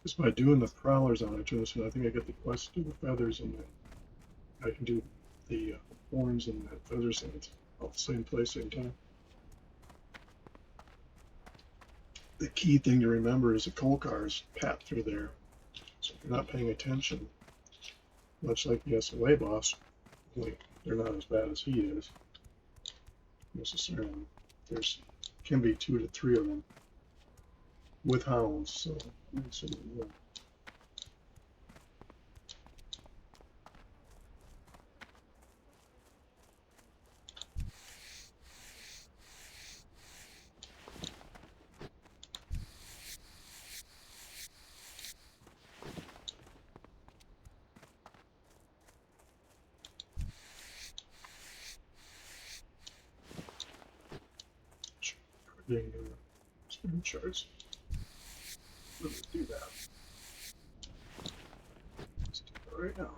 Just by doing the prowlers on each other, so I think I get the quest to do the feathers, and then I can do the horns and the feathers, and it's all the same place, same time. The key thing to remember is the coal cars pat through there, so if you're not paying attention, much like the SOA boss, only they're not as bad as he is necessarily. There's can be 2 to 3 of them with hounds, so yeah. Getting spin charts. Let me do that. Let's do that right now.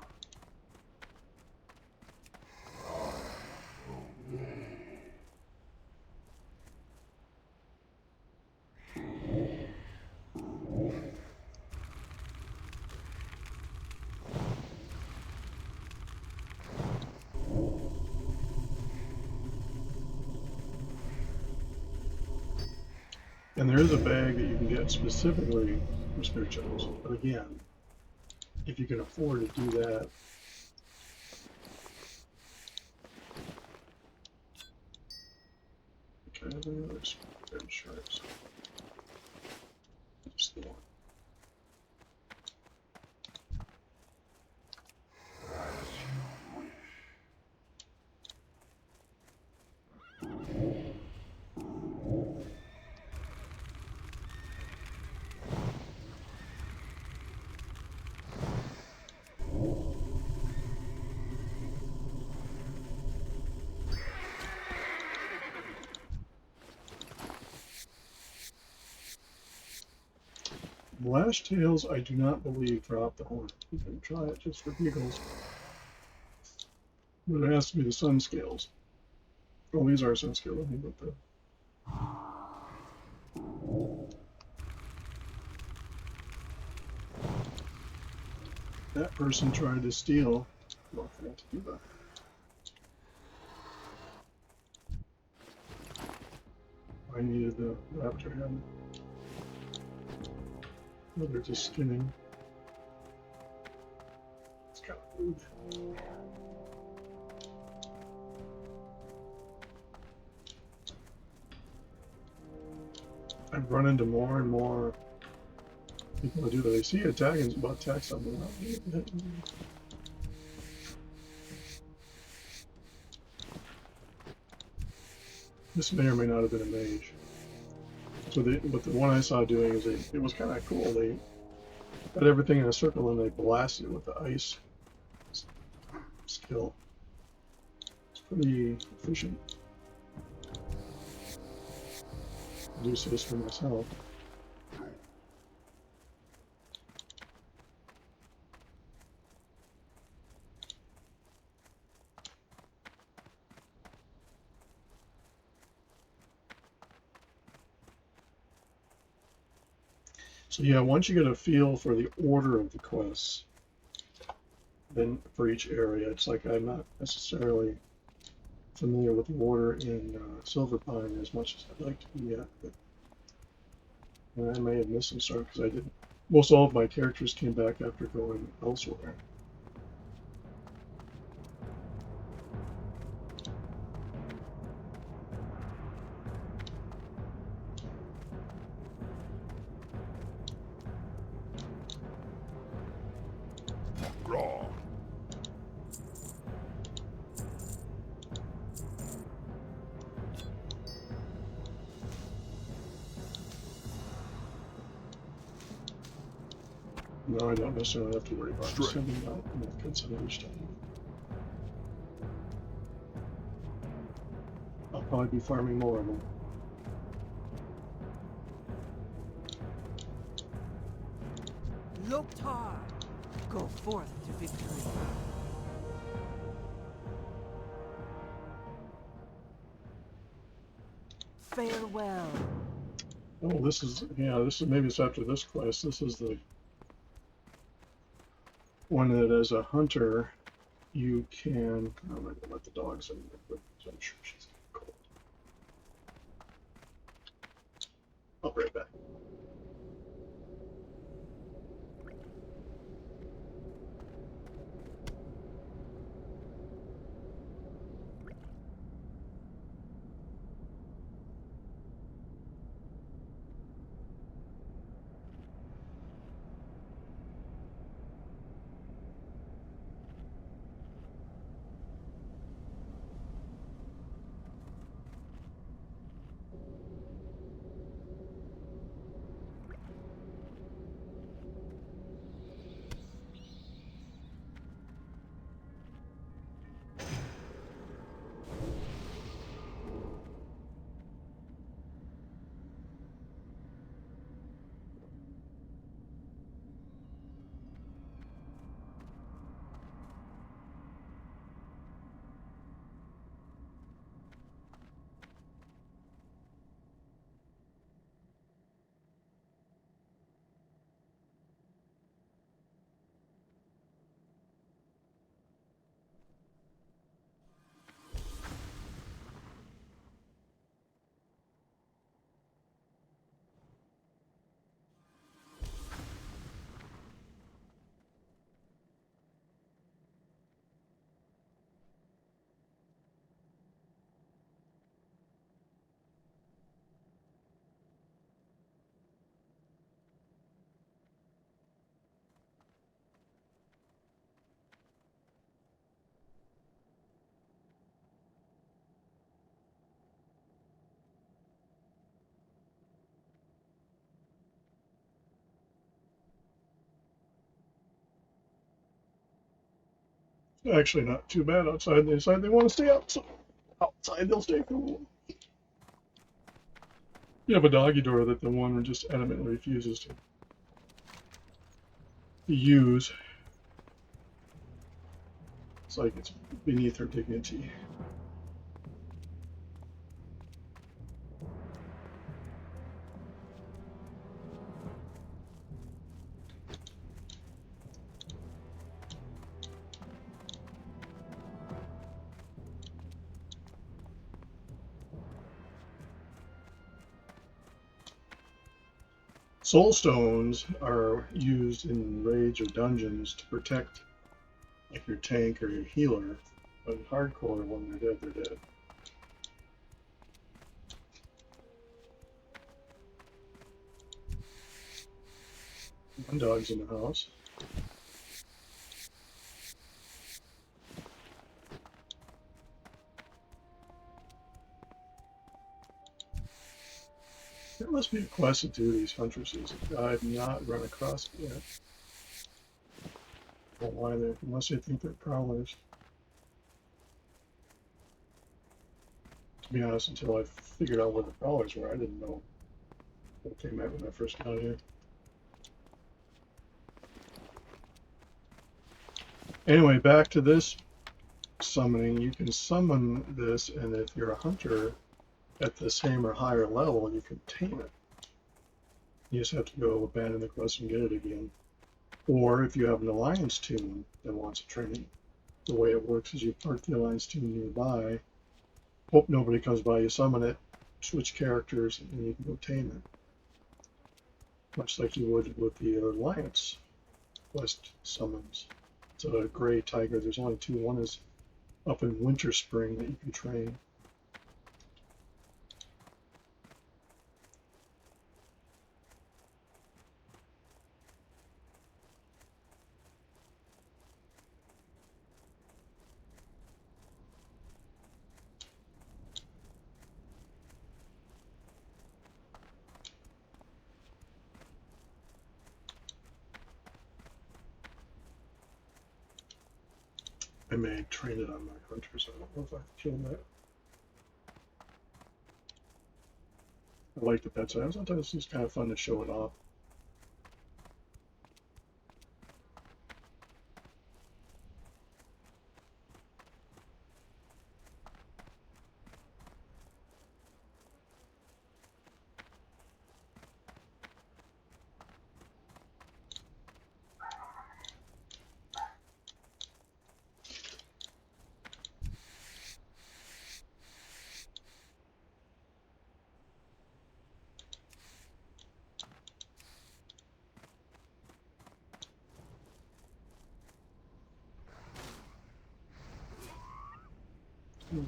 And there is a bag that you can get specifically for spirituals. But again, if you can afford to do that, okay, there's insurance. Just the one. Lash tails, I do not believe drop the horn. You can try it just for giggles. But it has to be the sun scales. Oh, these are sun scales. Let me put the. That person tried to steal. Well, I forgot to do that. I needed the raptor head. Oh, they're just skinning. It's kind of rude. I've run into more and more people who do that. They see a tag and it's about to attack something. This may or may not have been a mage. So what the one I saw doing is it was kind of cool. They had everything in a circle and they blasted it with the ice skill. It's pretty efficient. produce this for myself. So yeah, once you get a feel for the order of the quests, then for each area, it's like I'm not necessarily familiar with the order in Silverpine as much as I'd like to be yet, but I may have missed some stuff because I didn't. Most all of my characters came back after going elsewhere. Raw. No, I don't necessarily have to worry about Straight. sending out methods and each time. I'll probably be farming more of them. Loktar, go forth to victory. Farewell. Oh, this is, yeah, this is, maybe it's after this quest. This is the one that as a hunter, you can, I'm not gonna let the dogs in there, but I'm sure she's cold. I'll be right back. Actually, not too bad outside. They decide they want to stay out, so outside they'll stay for a while. You have a doggy door that the one just adamantly refuses to use. It's like it's beneath her dignity. Soul stones are used in raids or dungeons to protect, like your tank or your healer. But in hardcore, when they're dead, they're dead. One dog's in the house. There must be a quest to do these huntresses. I've not run across it yet. Don't know why they're, unless they think they're prowlers. To be honest, until I figured out where the prowlers were, I didn't know what came out when I first got here. Anyway, back to this summoning. You can summon this, and if you're a hunter at the same or higher level, you can tame it. You just have to go abandon the quest and get it again. Or if you have an alliance tune that wants a training, the way it works is you park the alliance tune nearby, hope nobody comes by, you summon it, switch characters, and you can go tame it. Much like you would with the alliance quest summons. It's a gray tiger. There's only two. One is up in Winter Spring that you can train. I may train it on my hunters. I don't know if I kill that. I like the pets. Sometimes it's just kind of fun to show it off.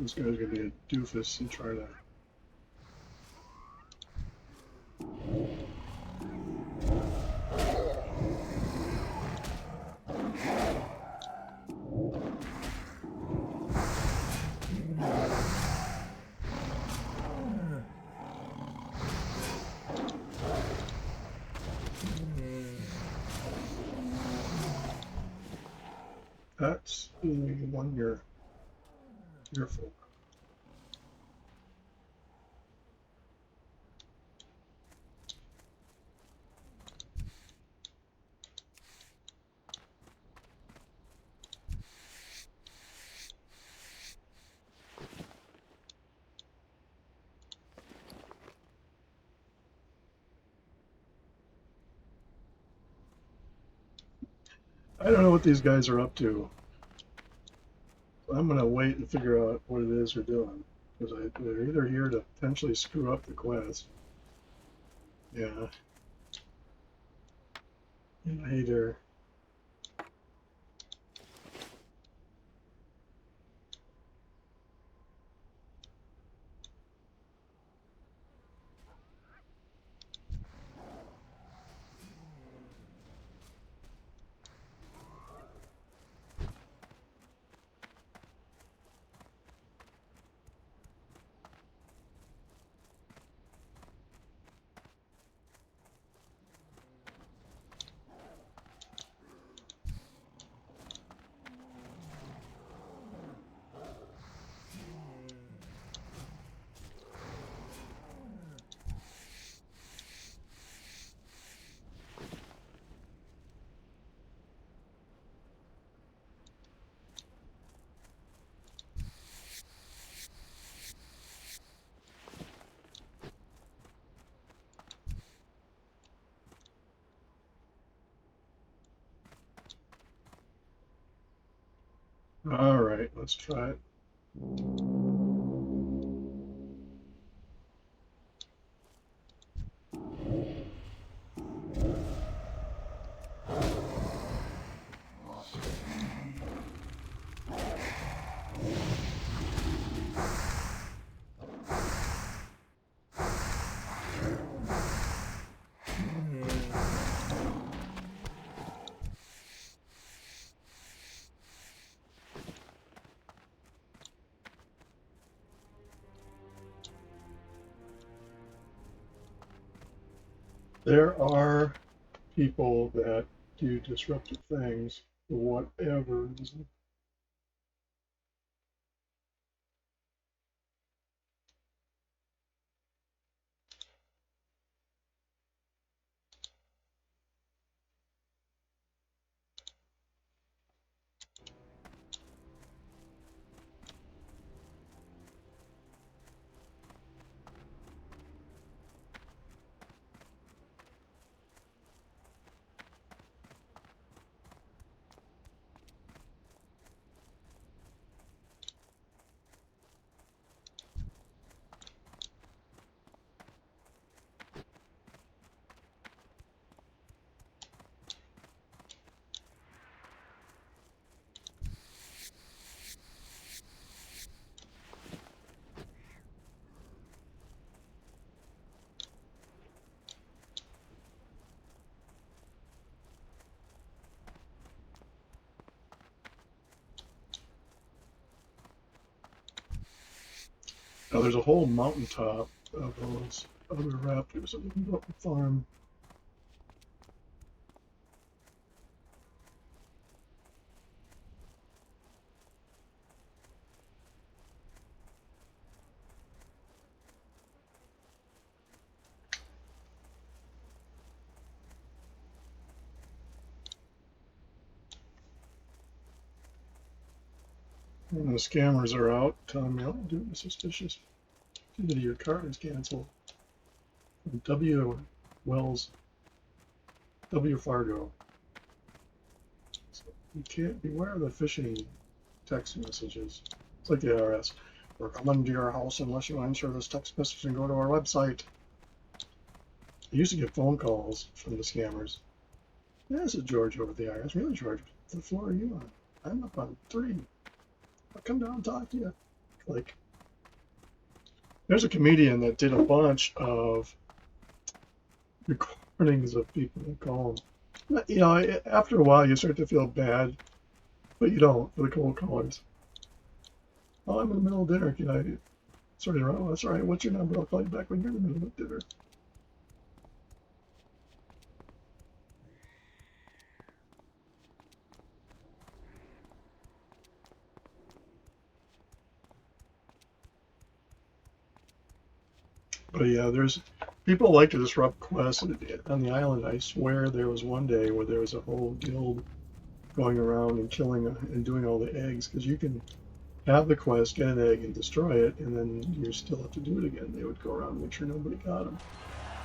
This guy's gonna be a doofus and try to. That's the one you're fearful. I don't know what these guys are up to. I'm gonna wait and figure out what it is they're doing, because they're either here to potentially screw up the quest. Yeah. Yeah, hey there. All right, let's try it. There are people that do disruptive things for whatever reason. Now there's a whole mountaintop of those other raptors that we can go up and farm. And the scammers are out, telling me, "Oh, doing a suspicious activity. Your card is canceled." From W. Wells, W. Fargo. So you can't beware of the phishing text messages. It's like the IRS. We're coming to your house unless you answer this text message and go to our website. I used to get phone calls from the scammers. Yeah, this is George over at the IRS. Really, George? What floor are you on? I'm up on 3. I'll come down and talk to you. Like, there's a comedian that did a bunch of recordings of people that call him. You know, after a while, you start to feel bad, but you don't for the cold callers. Oh, I'm in the middle of dinner. Can I? Sorry, oh, that's all right. What's your number? I'll call you back when you're in the middle of dinner. But yeah, there's people like to disrupt quests on the island. I swear there was one day where there was a whole guild going around and killing and doing all the eggs, because you can have the quest, get an egg, and destroy it, and then you still have to do it again. They would go around and make sure nobody got them.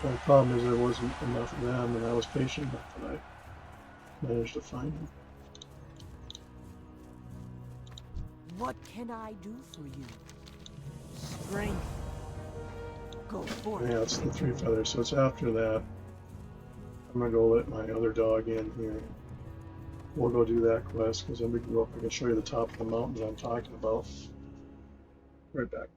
Well, the problem is there wasn't enough of them, and I was patient enough that I managed to find them. What can I do for you? Strength. Go forth. Yeah, it's the 3 feathers, so it's after that. I'm gonna go let my other dog in here. We'll go do that quest, because then we can go up. I can show you the top of the mountain that I'm talking about. Right back.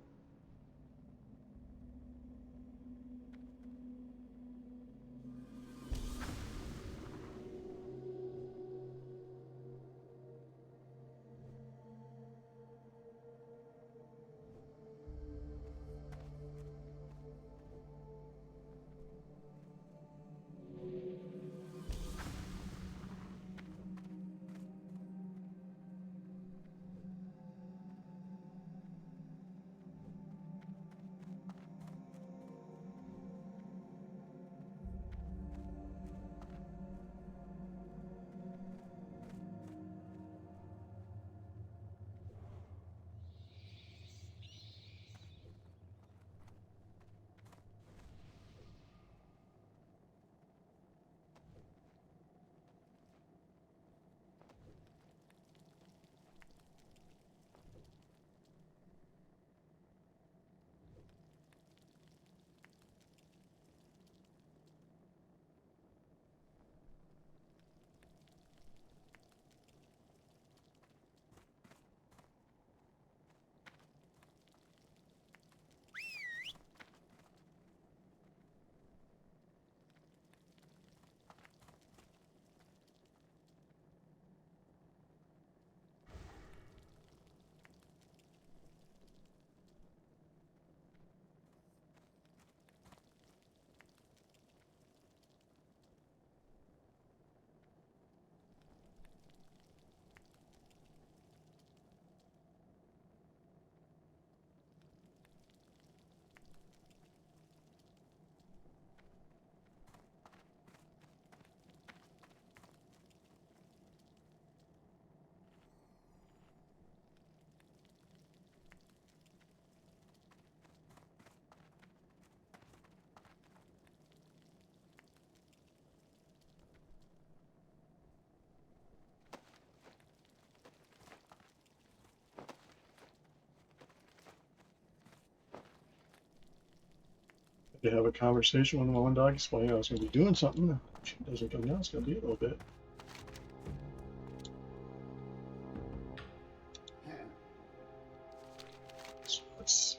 To have a conversation with my one dog, explaining I was going to be doing something. She doesn't come down, it's going to be a little bit. So let's see.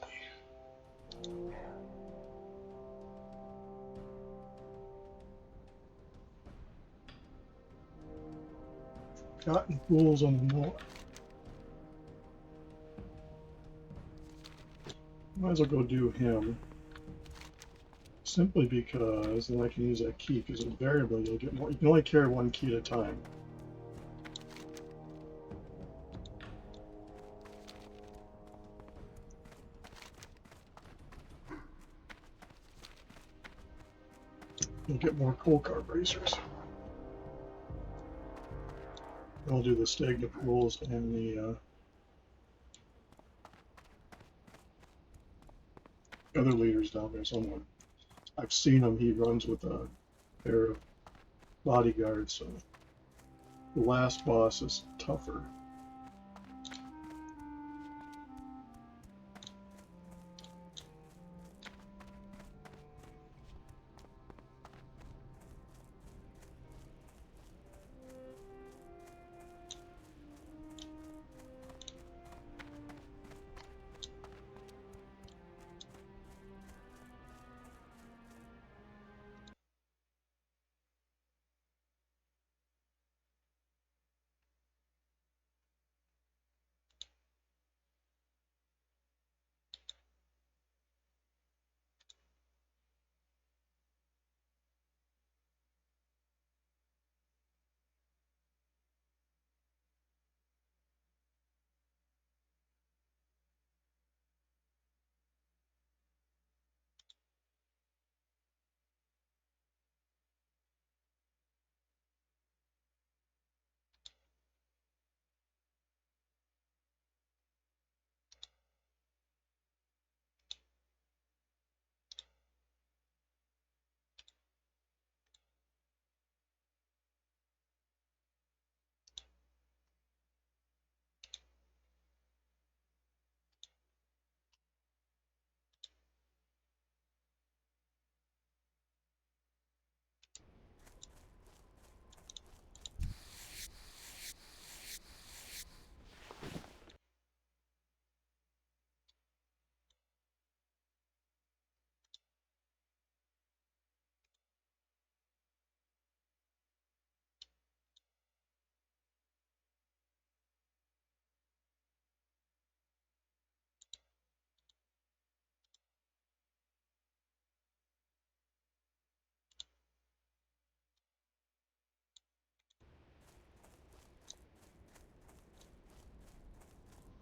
Cotton pools on the moor. Might as well go do him. Simply because then I can use that key, because invariably you'll get more. You can only carry one key at a time. You'll get more coal car bracers. I'll do the stagnant pools and the other leaders down there somewhere. I've seen him. He runs with a pair of bodyguards, so the last boss is tougher.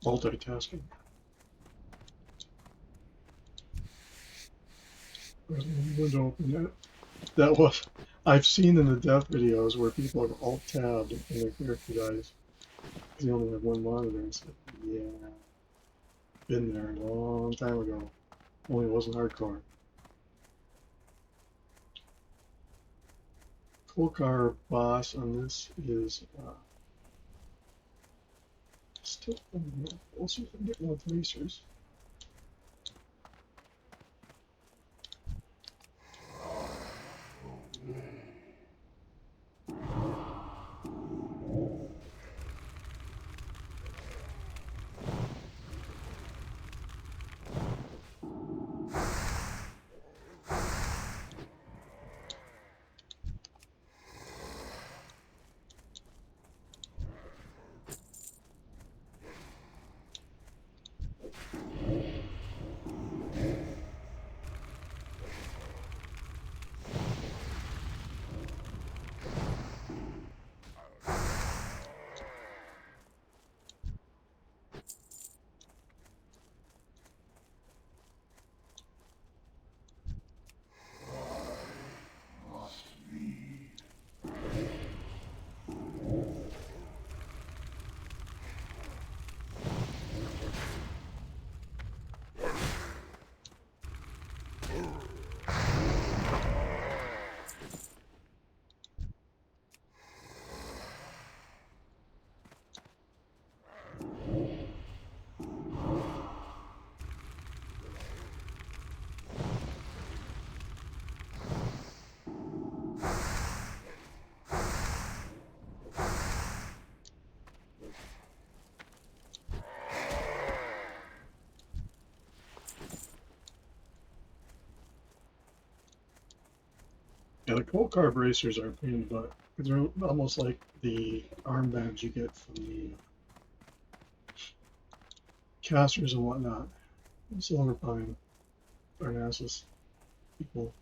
Multitasking. Window open. That was. I've seen in the death videos where people are alt tabbed and their character dies. They only have one monitor and stuff. Yeah. Been there a long time ago. Only it wasn't hardcore. Cool car boss on this is still. We'll see if I can get more tracers. Yeah, the cold car bracers are a pain in the butt. They're almost like the armbands you get from the casters and whatnot. It's longer behind Arnassus people.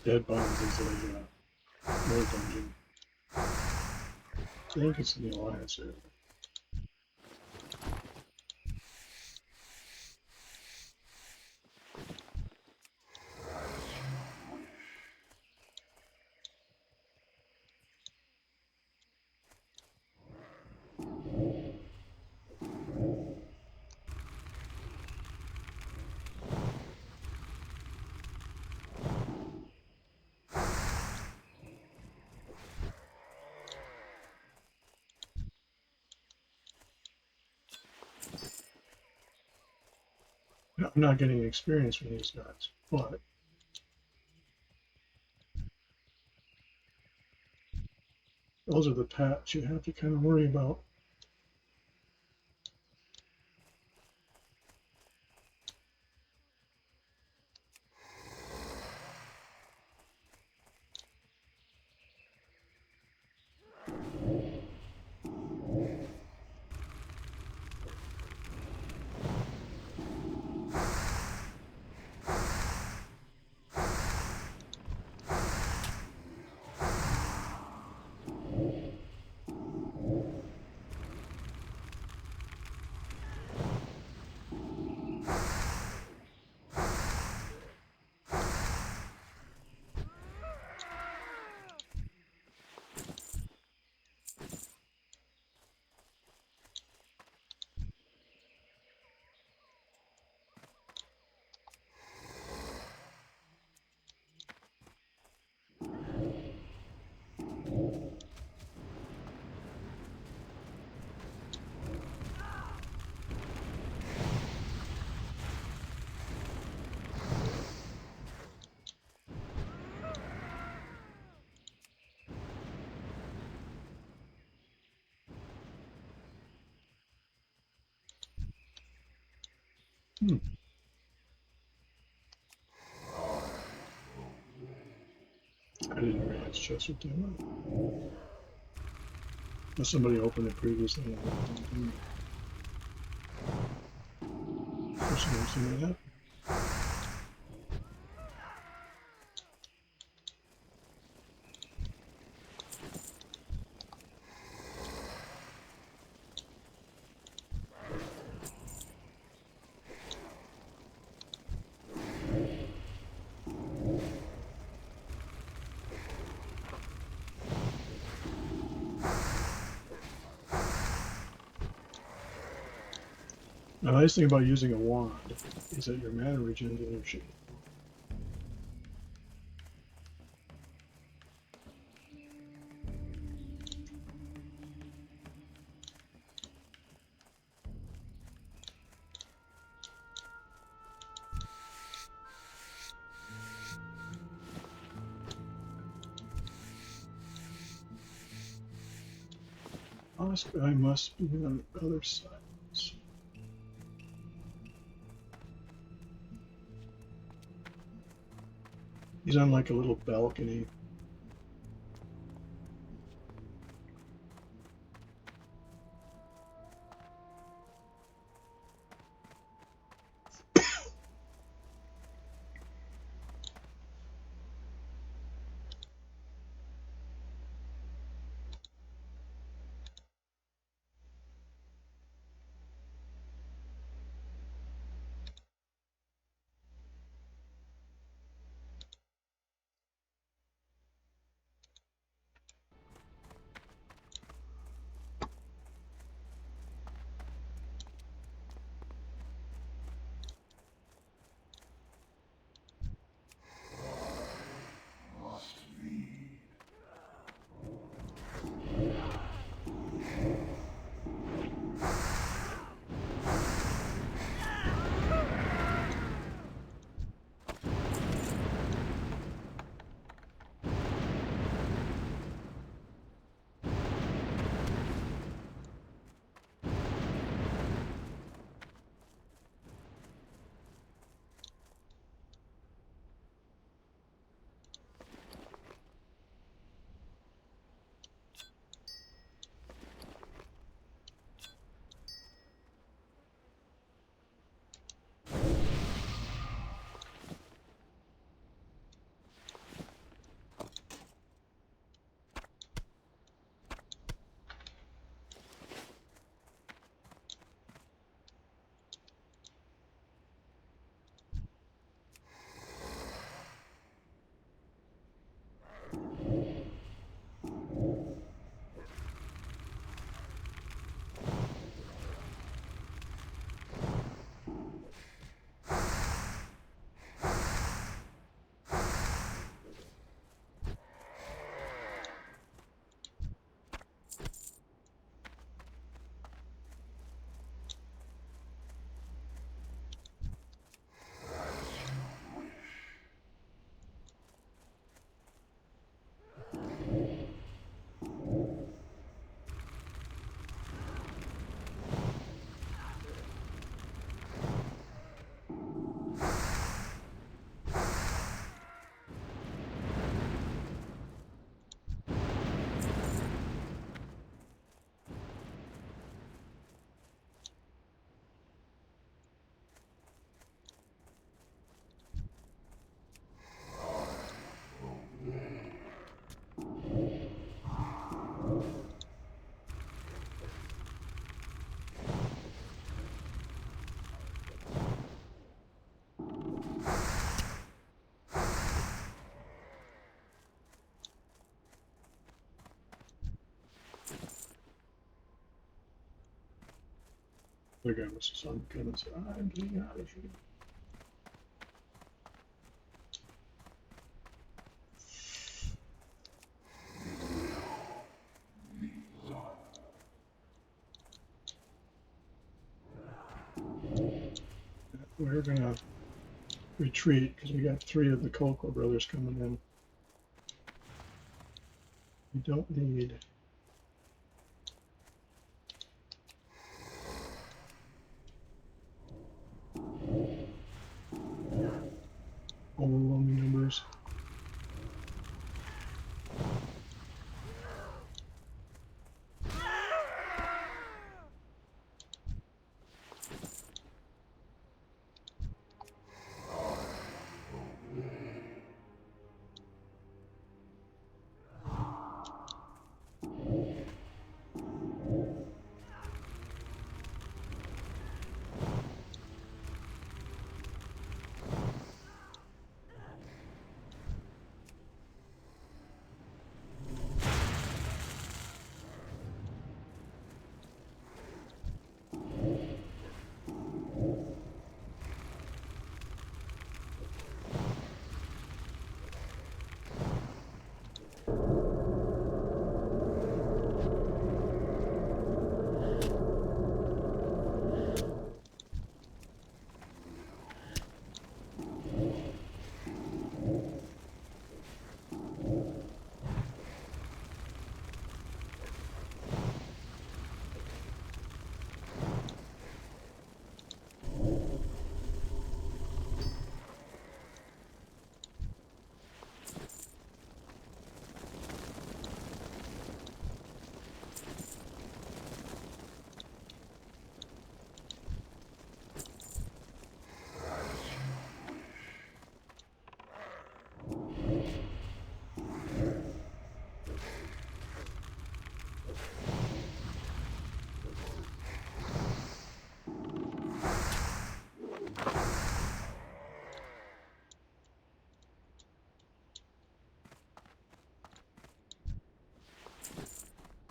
Dead Bones is a more dungeon. I think it's in the Alliance area. I'm not getting experience from these guys, but those are the paths you have to kind of worry about. I didn't realize chests would do that. Unless somebody opened it previously and I didn't do it. First time I've seen that happen. The nice thing about using a wand is that your mana regen's energy. I must be on the other side. He's on like a little balcony. The guy must have some goodness. I'm getting out of here. We're gonna retreat because we got 3 of the Coco brothers coming in. We don't need overwhelming numbers.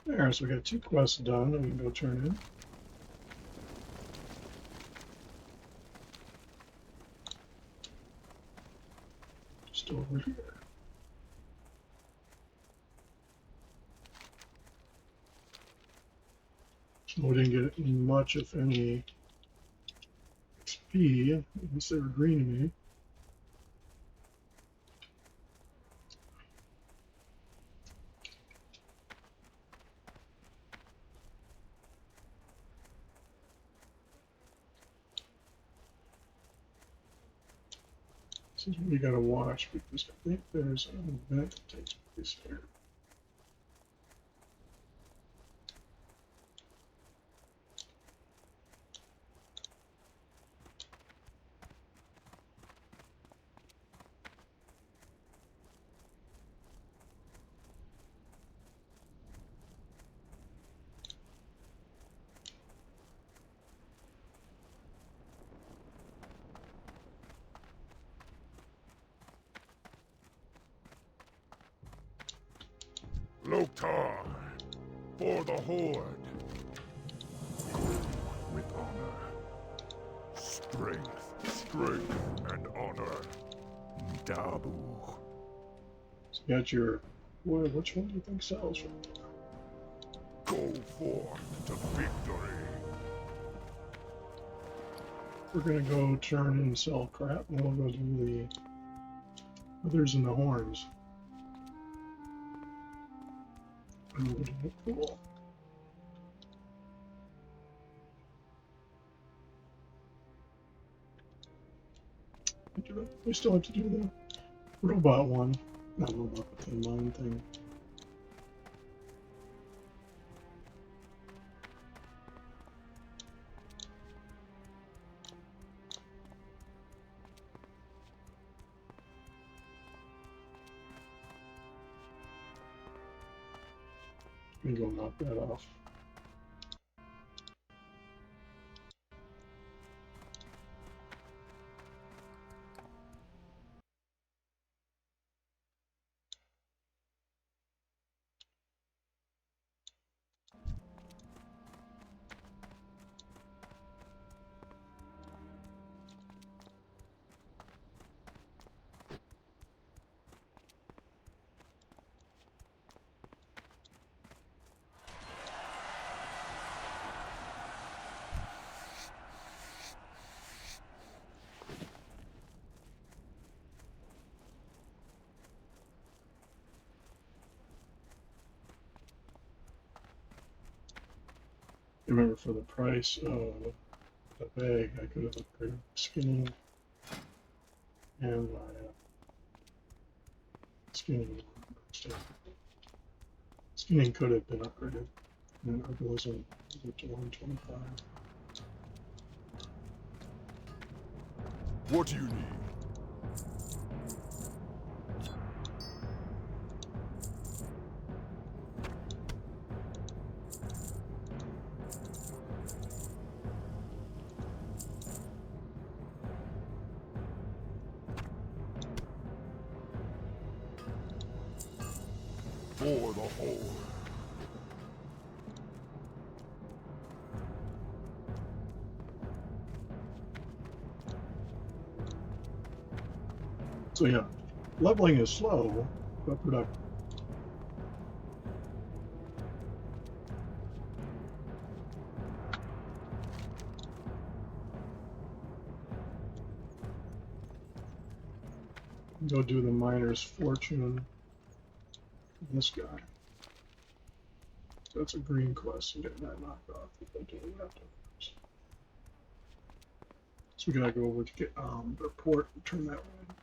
There, so we got 2 quests done and we can go turn in. Just over here. So we didn't get much, if any, XP. At least they were green to me. This is what we gotta watch because I think there's an event that takes place here. Loktar, for the Horde. With honor. Strength, and honor. Dabu. So you got your, well, which one do you think sells right now? Go forth to victory. We're gonna go turn and sell crap, and we'll go do the others and the horns. Oh, cool. We still have to do the robot one. Not robot, but the mine thing. I'm gonna go knock that off. Remember, for the price of the bag, I could have upgraded skinning and my skinning. Skinning could have been upgraded, and herbalism is up to 125. What do you need? For the Horde. So yeah, leveling is slow, but productive. Go do the miner's fortune. This guy. That's a green quest and getting that knocked off if I do that. So we gotta go over to get the report and turn that red.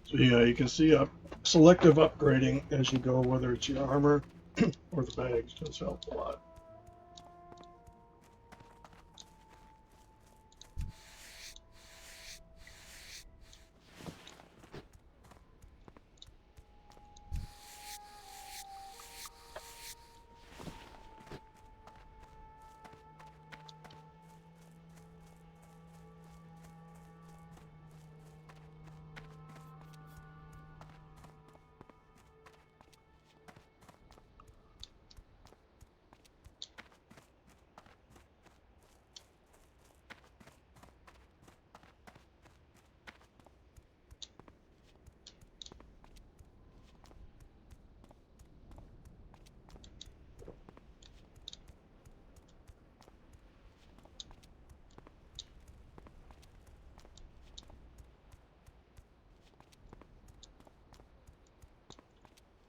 So yeah, you can see selective upgrading as you go, whether it's your armor or the bags, does help a lot.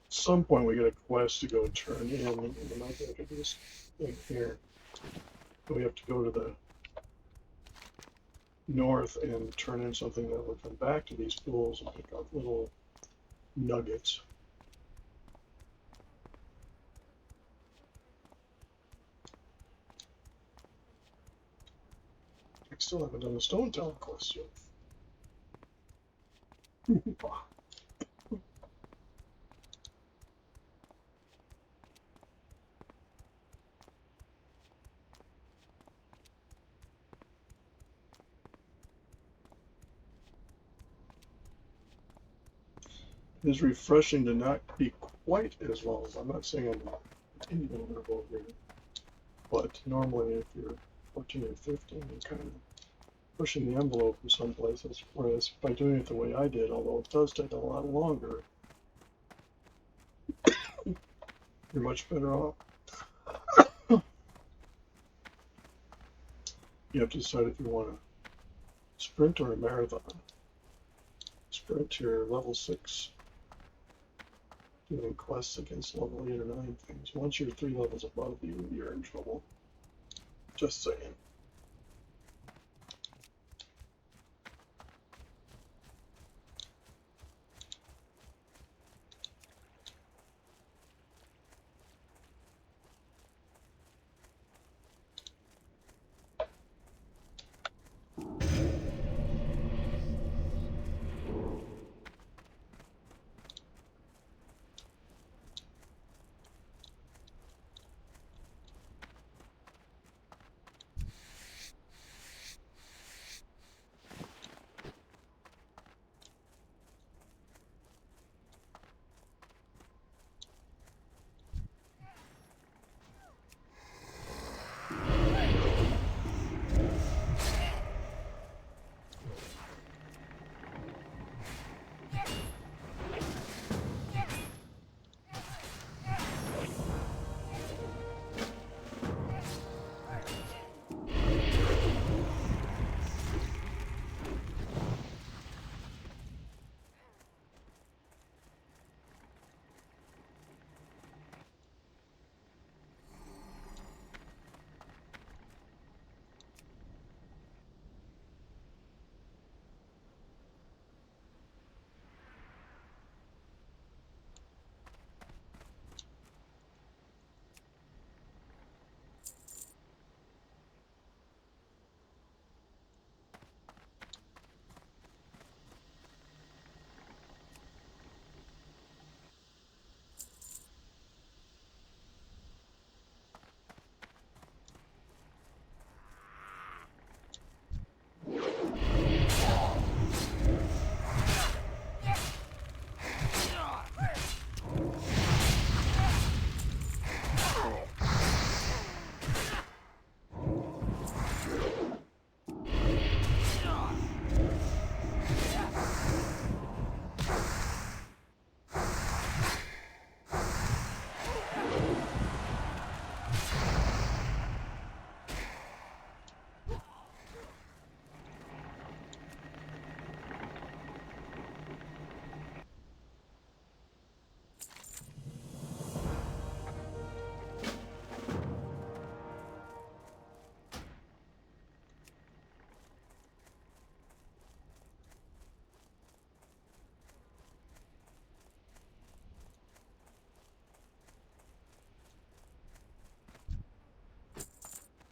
At some point we get a quest to go turn in, and we might be able to do this thing here. We have to go to the north and turn in something that will come back to these pools and pick up little nuggets. I still haven't done the Stone Town quest yet. It is refreshing to not be quite as long. I'm not saying I'm continuing to go here, but normally if you're 14 or 15, you're kind of pushing the envelope in some places. Whereas by doing it the way I did, although it does take a lot longer, you're much better off. You have to decide if you want to sprint or a marathon. Sprint, you're level 6. Doing quests against level 8 or 9 things. Once you're 3 levels above you, you're in trouble. Just saying.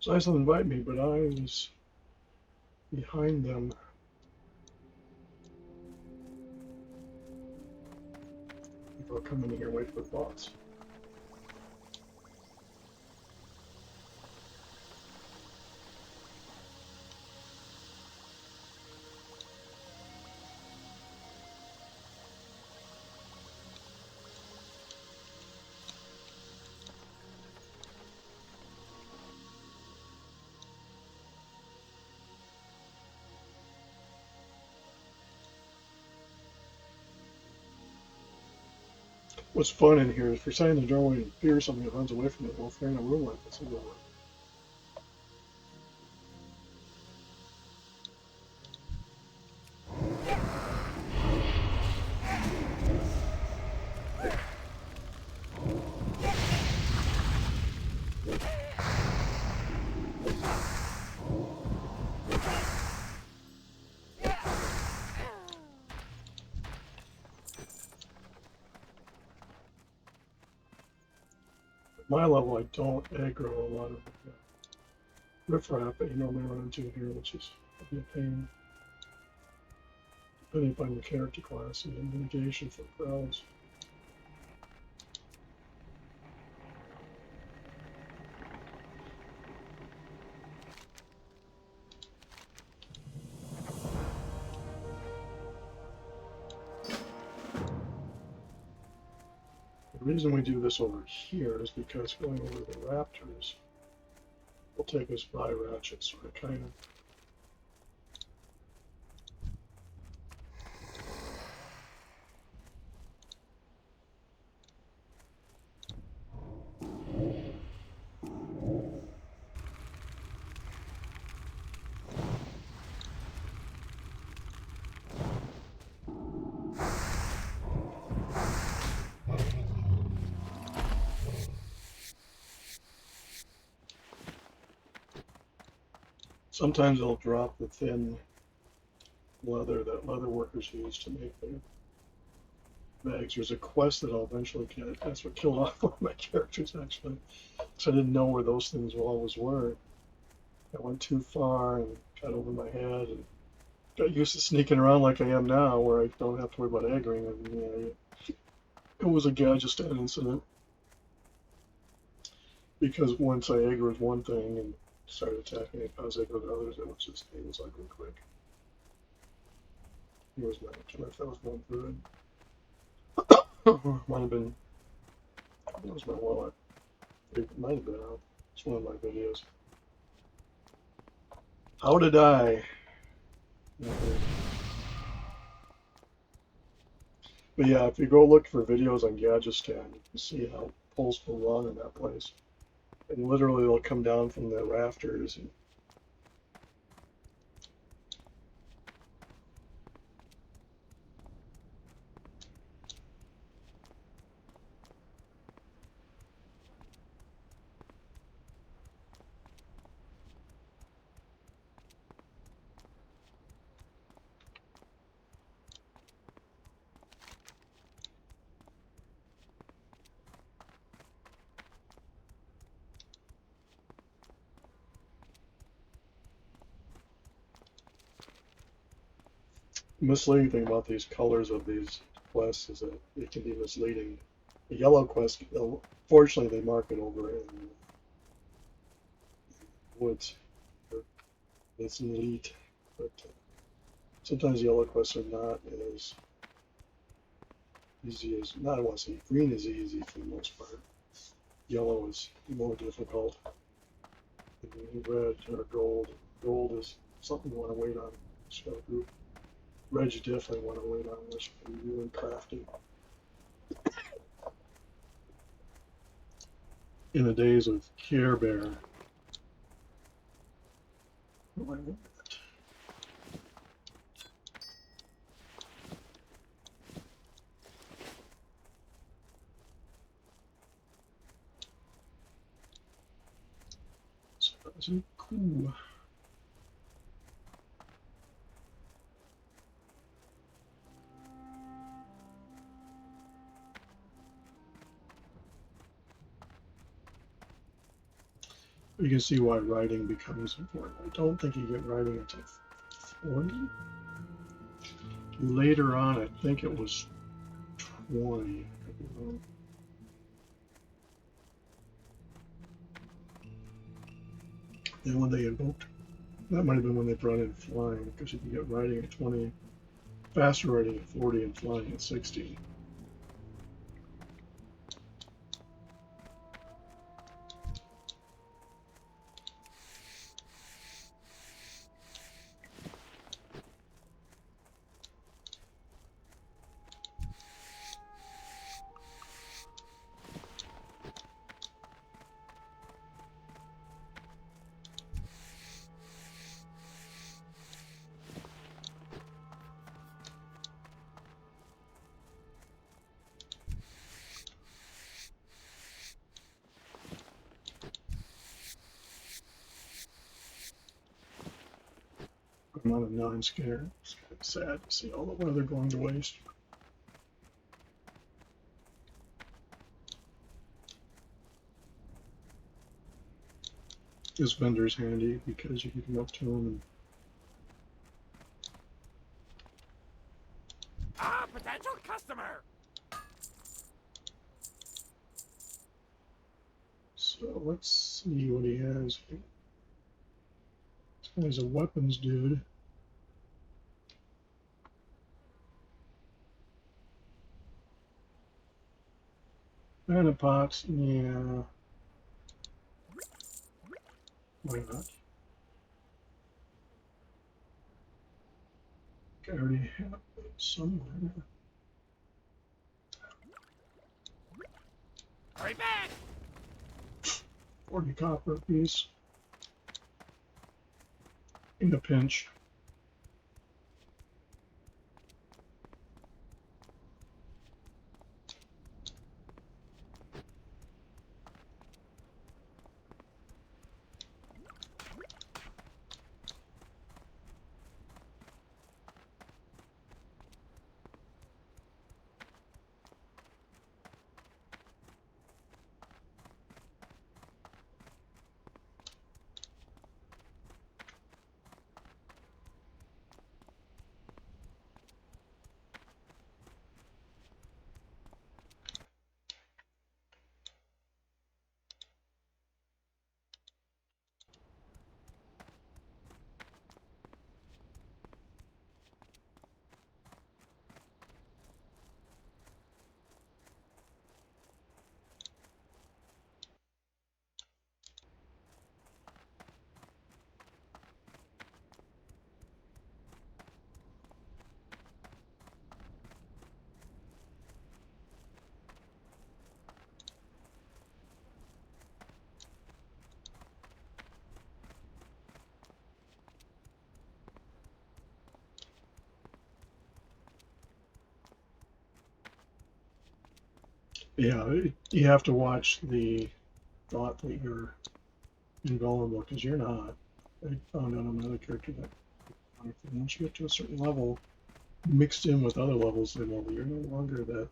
So I said invite me, but I was behind them. People are coming in here and wait for thoughts. What's fun in here is if you're standing in the doorway and fear something that runs away from it, well, if they're in a room like this, it'll work. At my level, I don't aggro a lot of riffraff that you normally run into here, which is a pain. Depending upon your character class and mitigation for crowds. The reason we do this over here is because going over the raptors will take us by ratchets, so I kind of sometimes they'll drop the thin leather that leather workers use to make their bags. There's a quest that I'll eventually get. That's what killed off one of my characters, actually. So I didn't know where those things always were. I went too far and got over my head and got used to sneaking around like I am now, where I don't have to worry about aggroing. And, it was a Gadgetat incident. Because once I aggroed one thing and started attacking it, I was aggroed others, it was ugly quick. It was not sure if that was going through it. Might have been, it was my Warlock. It might have been out. It's one of my videos. How to die. Okay. But yeah, if you go look for videos on Gadgetat, you can see how pulls will run in that place. And literally they'll come down from the rafters and misleading thing about these colors of these quests is that it can be misleading. The yellow quest, fortunately, they mark it over in woods. It's neat, but sometimes yellow quests are not as easy as, not I want to say green is easy for the most part. Yellow is more difficult. And red or gold. Gold is something you want to wait on. So group. Red you definitely want to wait on this for you and crafting. In the days of Care Bear. So cool. You can see why writing becomes important. I don't think you get writing until 40. Later on, I think it was 20. Then when they invoked, that might have been when they brought in flying, because you can get writing at 20, faster writing at 40, and flying at 60. I'm not a non-scared. It's kind of sad to see all the weather going to waste. This vendor's handy because you can come up to him and Ah, potential customer. so let's see what he has here. This guy's a weapons dude. Mana pots, yeah. Why not? I already have it somewhere. Hurry back. 40 copper piece. In a pinch. Yeah, you have to watch the thought that you're invulnerable, because you're not. I found out on another character that once you get to a certain level, mixed in with other levels of the level, you're no longer that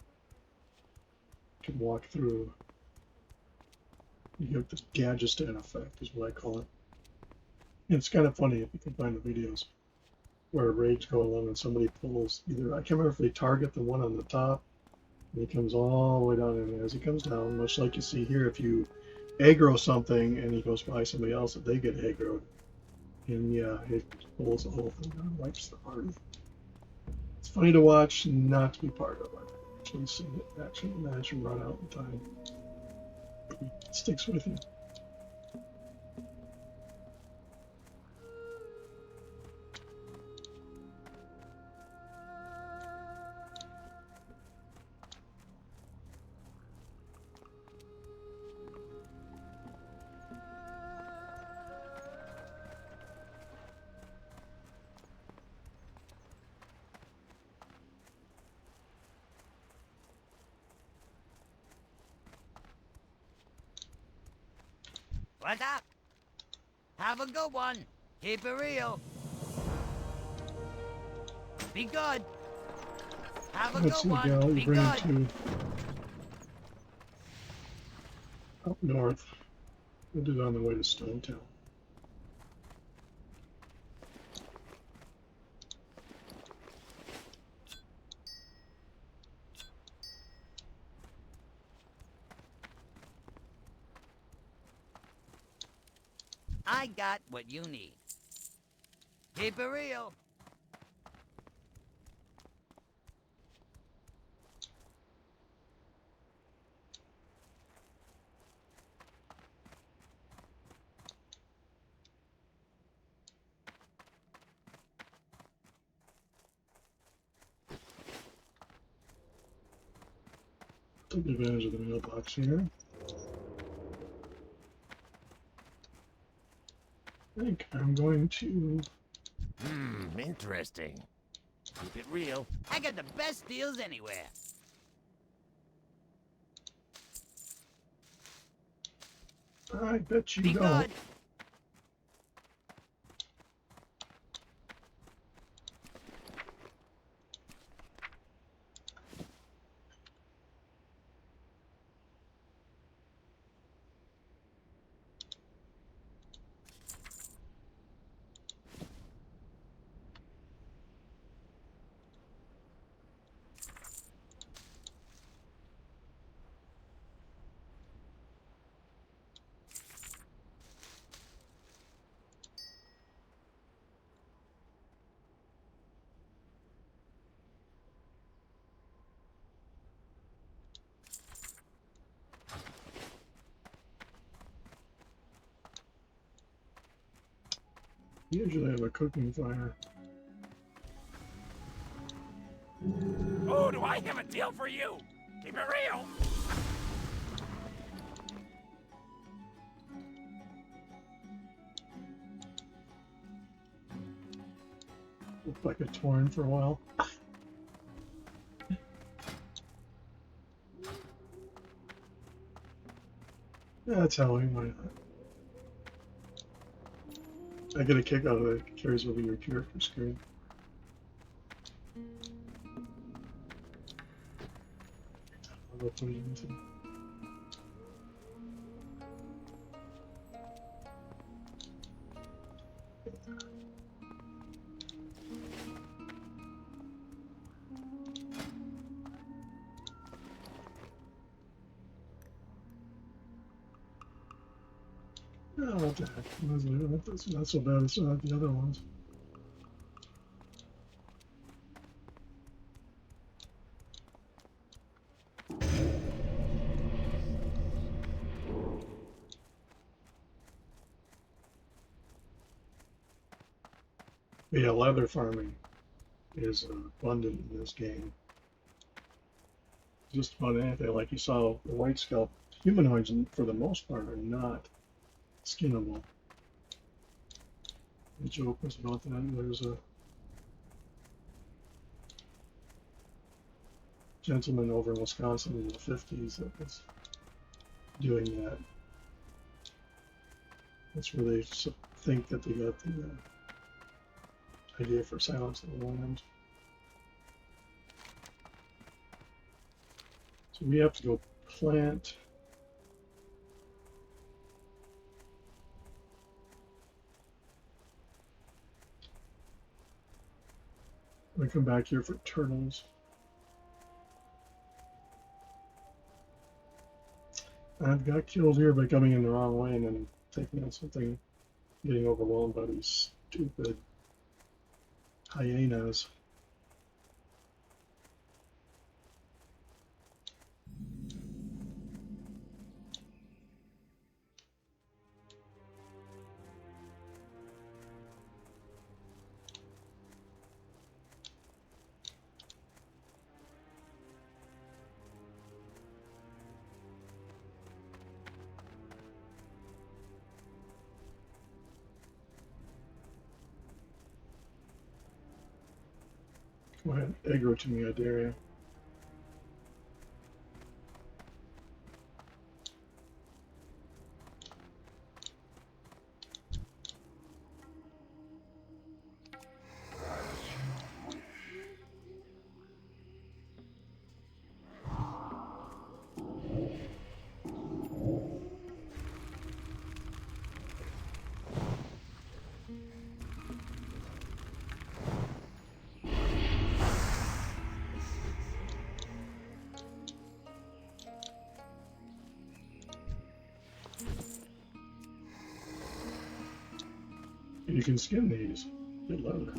can walk through. You get the Gadgetstan effect, is what I call it. And it's kind of funny if you can find the videos where raids go along and somebody pulls either, I can't remember if they target the one on the top, and he comes all the way down, and as he comes down, much like you see here, if you aggro something and he goes by somebody else, if they get aggroed, and yeah, it pulls the whole thing down, wipes the party. It's funny to watch, not to be part of. I've actually seen it actually manage to run out in time. It sticks with you. What's up? Have a good one. Keep it real. Be good. Have a Let's good see, gal, one. you Be bring good. it to up north. We'll do it on the way to Stonetown. I got what you need. Keep it real. Take advantage of the mailbox here. I think I'm going to. Interesting. Keep it real. I got the best deals anywhere. I bet you Be don't. good. Usually I have a cooking fire. Oh, do I have a deal for you? Keep it real. Looked like a torn for a while. That's how I might. I get a kick out of it. It carries over your character screen. I'll put it into. Oh, what the heck? That's not so bad as the other ones. Yeah, leather farming is abundant in this game. Just about anything, like you saw, the white scalp humanoids, for the most part, are not skinnable. The joke was about that. There's a gentleman over in Wisconsin in the 50s that was doing that. That's where they think that they got the idea for Silence of the Lambs. So we have to go plant. I come back here for turtles. I've got killed here by coming in the wrong way and then taking out something, getting overwhelmed by these stupid hyenas. Go ahead, aggro to me, I dare you. And you can skin these. Good luck.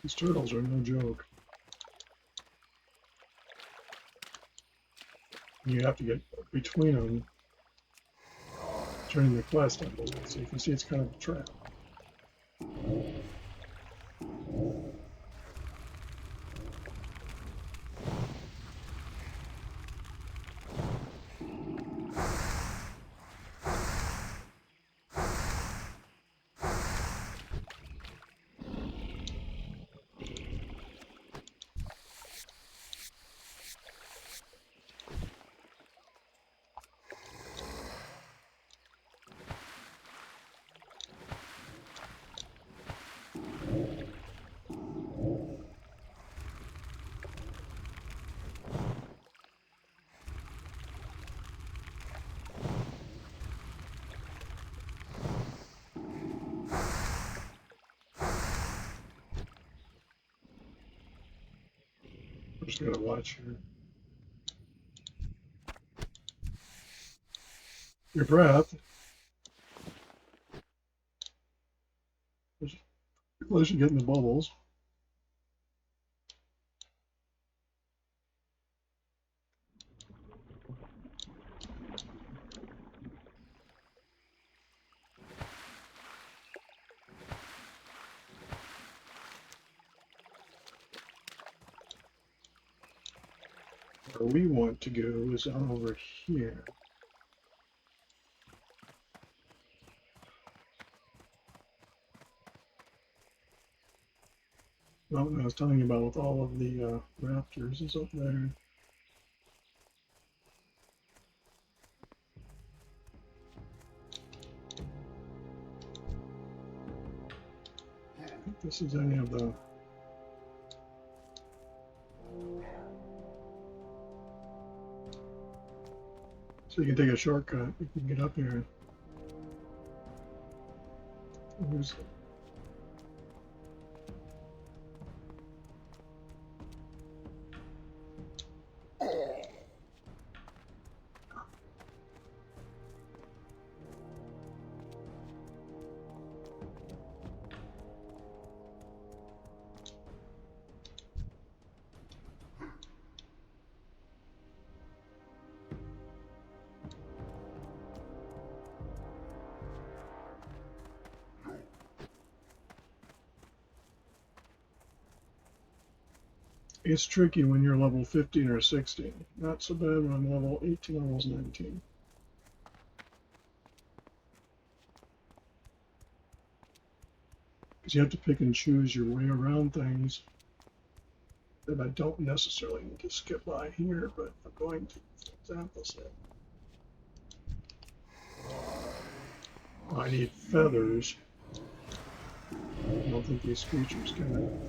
These turtles are no joke. You have to get between them, turning the quest up a little, so you can see it's kind of a trap. I'm just gonna watch your breath. Unless you get in the bubbles. Where we want to go is on over here. Well, I was telling you about with all of the raptors is up there. I think this is any of the... So you can take a shortcut, you can get up here. Here's It's tricky when you're level 15 or 16. Not so bad when I'm level 18, almost 19. Because you have to pick and choose your way around things that I don't necessarily need to skip by here, but I'm going to, for example, say, I need feathers. I don't think these creatures can.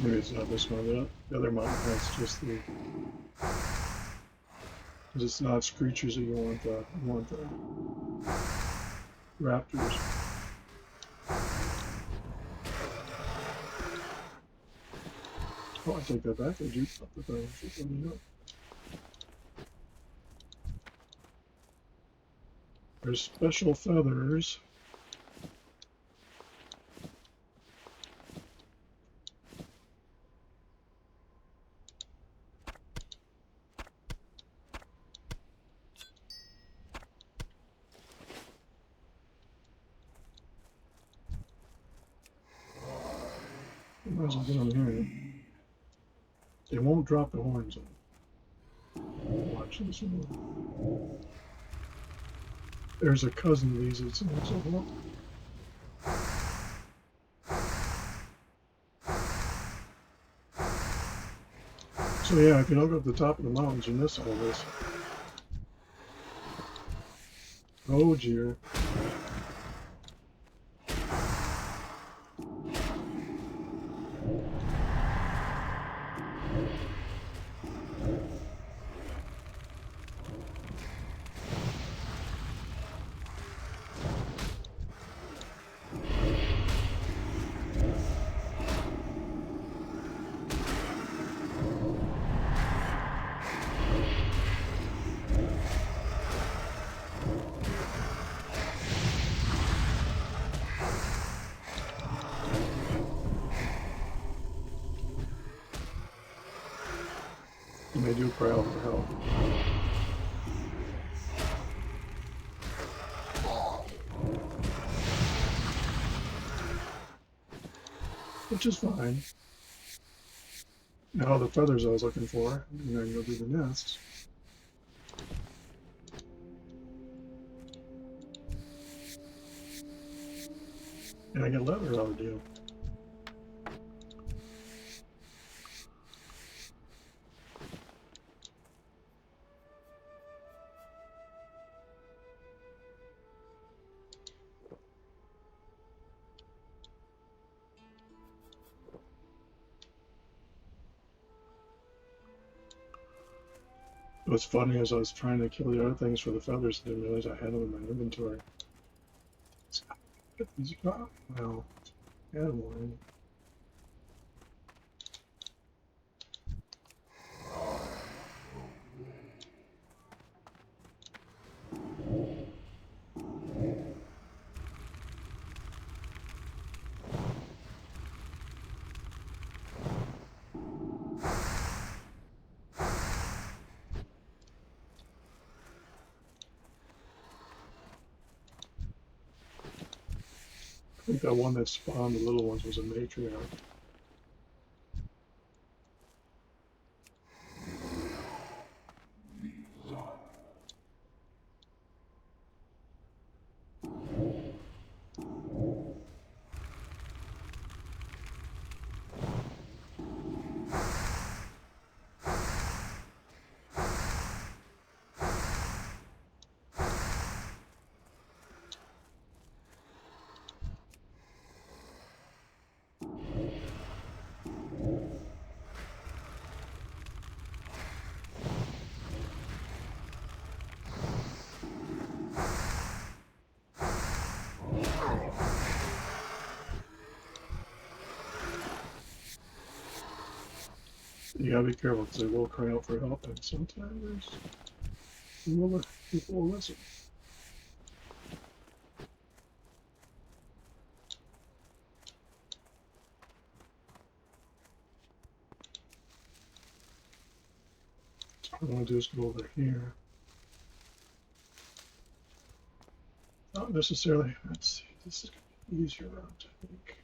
Maybe it's not this one, the other mountain has just the... Because it's not creatures that you want the raptors. Oh, I take that back, I do pop the feathers. There's special feathers. Might as well get them here. They won't drop the horns on. Watch this one. There's a cousin of these that's also one. So yeah, if you don't go up the top of the mountains, you miss all this. Oh dear. And they do cry out for help. Which is fine. Now the feathers I was looking for, and then go do the nests. And I get leather out of the deal. What's funny is I was trying to kill the other things for the feathers, I didn't realize I had them in my inventory. Get these guys. Well, I had one. I think that one that spawned the little ones was a matriarch. You gotta be careful because they will cry out for help, and sometimes people will listen. What I want to do is go over here. Not necessarily. Let's see. This is going to be easier route, I think.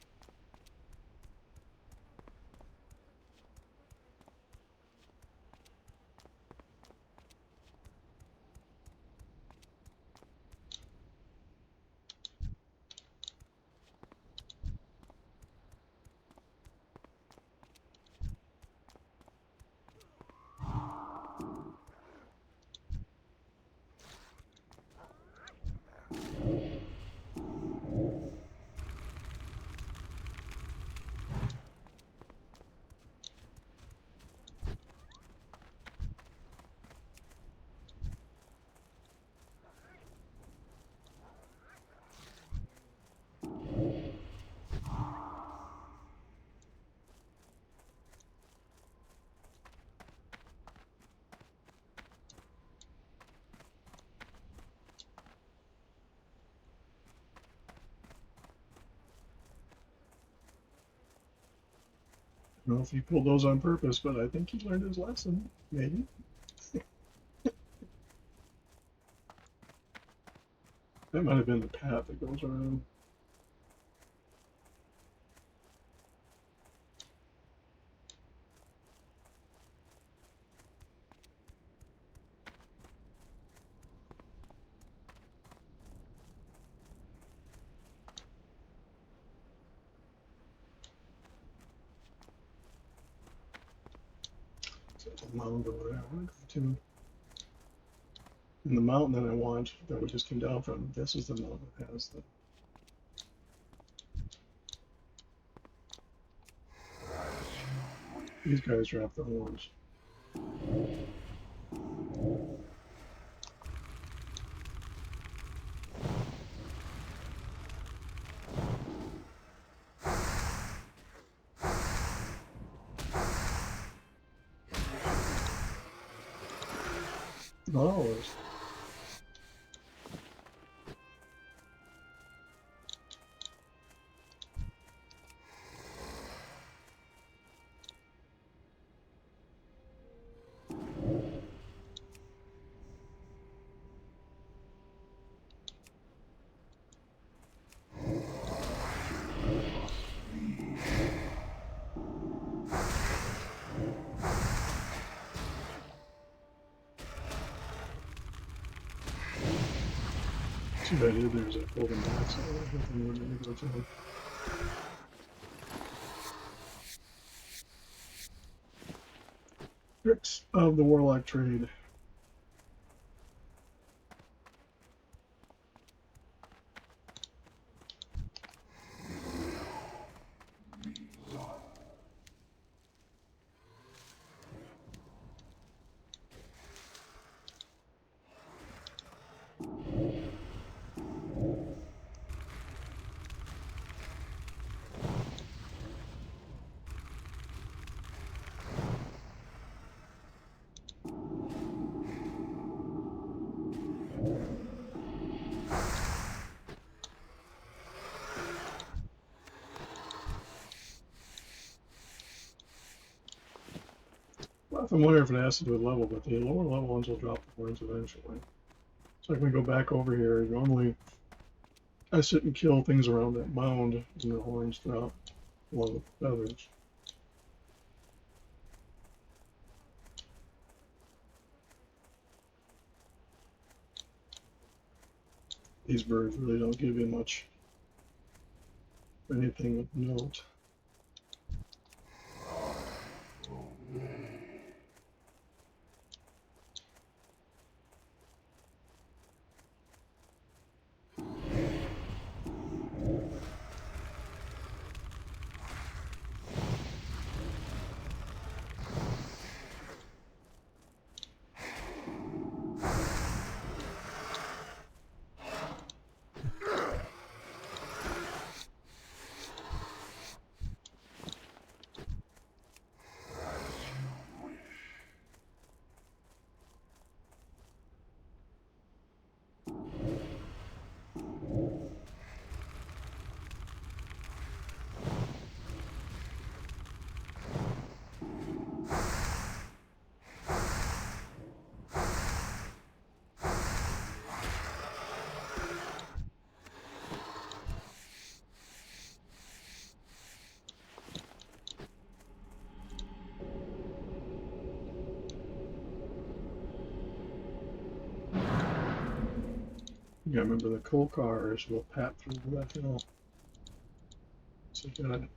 I don't know if he pulled those on purpose, but I think he learned his lesson. Maybe. That might have been the path that goes around. mound over there. I want to go to. And the mountain that I want, that we just came down from, this is the mountain that has the. These guys drop the horns. Oh, too bad there's a golden box. I don't think we're going to go to it. Tricks of the Warlock trade. I'm wondering if it has to do with level, but the lower level ones will drop the horns eventually. So I can go back over here. Normally, I sit and kill things around that mound, and the horns drop along with the feathers. These birds really don't give you much anything of note. Yeah, remember the coal cars will pat through that hill. So good.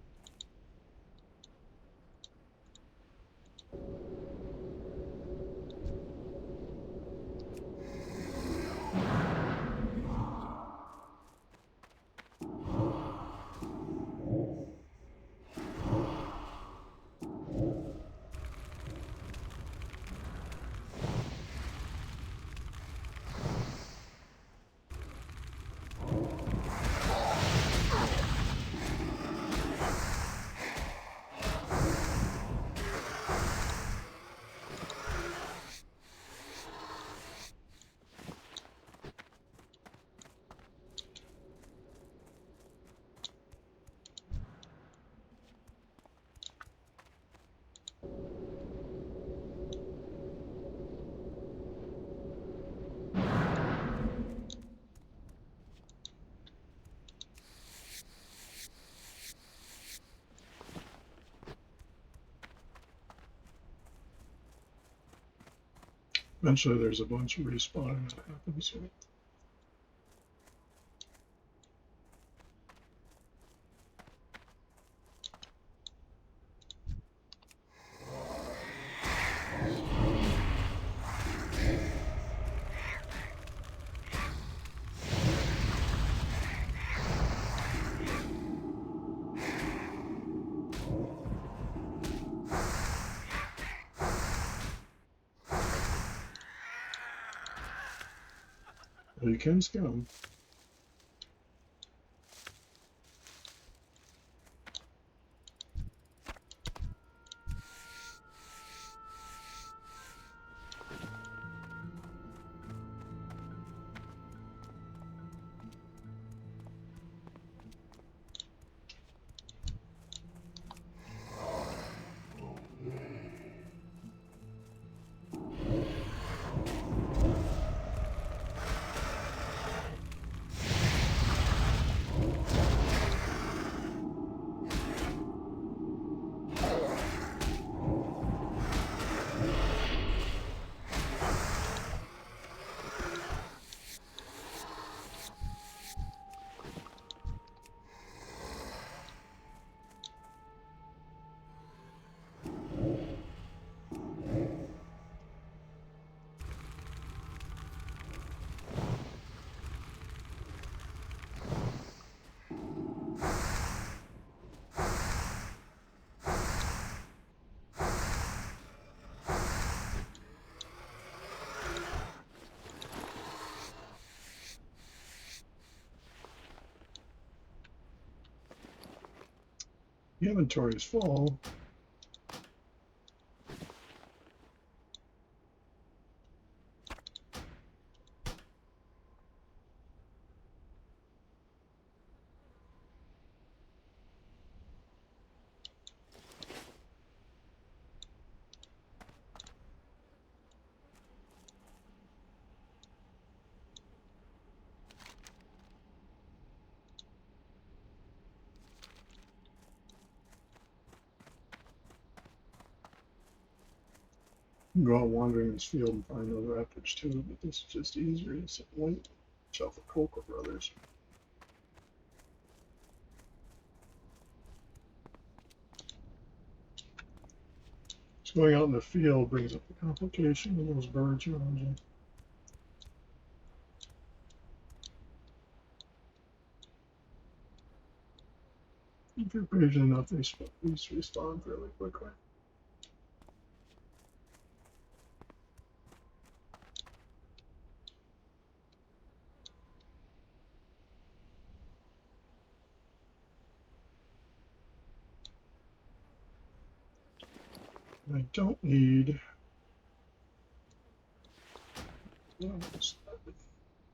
Eventually there's a bunch of respawning that happens. But you can skin them. The inventory is full. You can go out wandering this field and find other raptors too, but this is just easier to sit and wait. Shelf of Cocoa Brothers. So going out in the field brings up the complication of those birds around you. If you're patient enough, they respawn fairly quickly. I don't need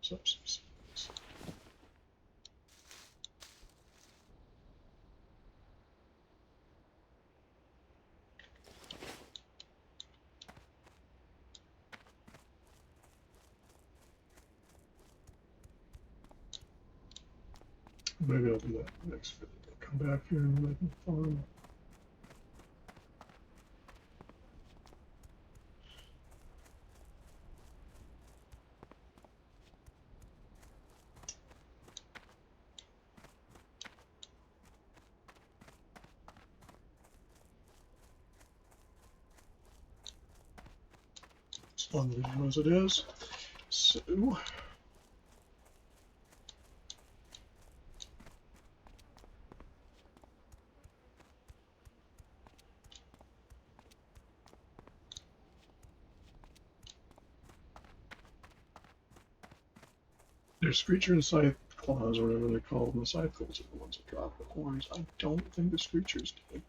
substance. Maybe I'll do that next video. Come back here and make it fun. As fun video as it is. So there's Screecher and Scythe Claws, or whatever they call them. The Scythe Claws are the ones that drop the horns. I don't think the Screechers did.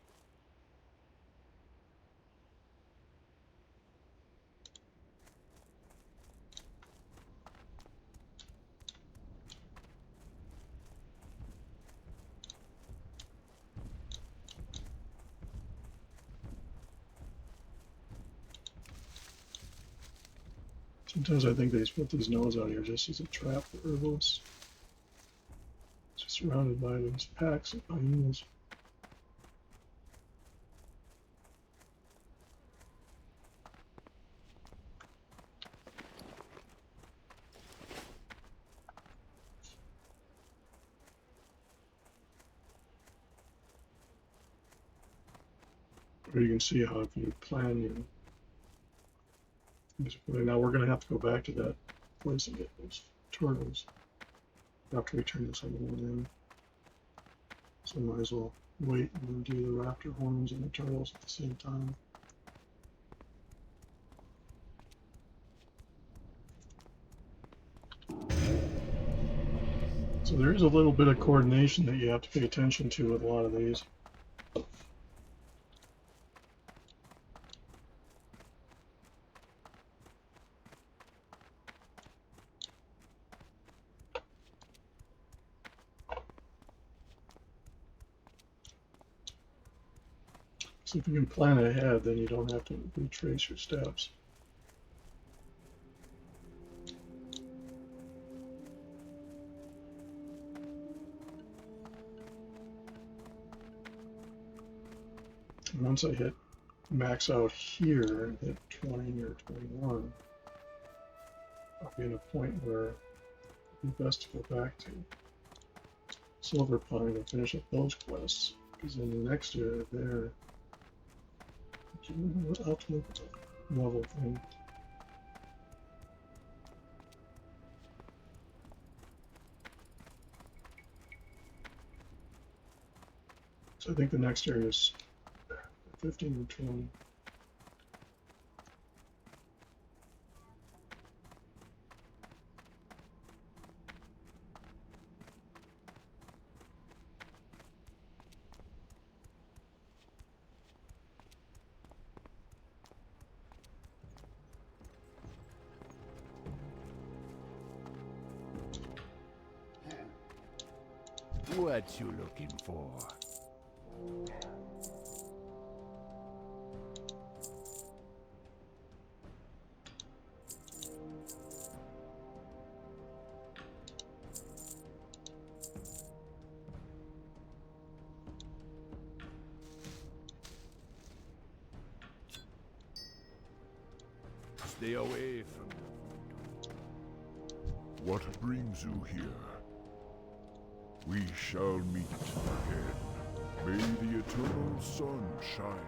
Sometimes I think they just put these nodes out here just as a trap for herbalists. Just surrounded by these packs of hyenas. Or you can see how if you plan your now we're going to have to go back to that place and get those turtles after we turn this other one in. So might as well wait and do the raptor horns and the turtles at the same time. So there is a little bit of coordination that you have to pay attention to with a lot of these. So if you can plan ahead, then you don't have to retrace your steps. And once I hit max out here and hit 20 or 21, I'll be in a point where it'd be best to go back to Silver Pine and finish up those quests. Because in the next year, they're ultimate level thing. So I think the next area is 15 and 20. What you looking for? Stay away from What brings you here? We shall meet again. May the eternal sun shine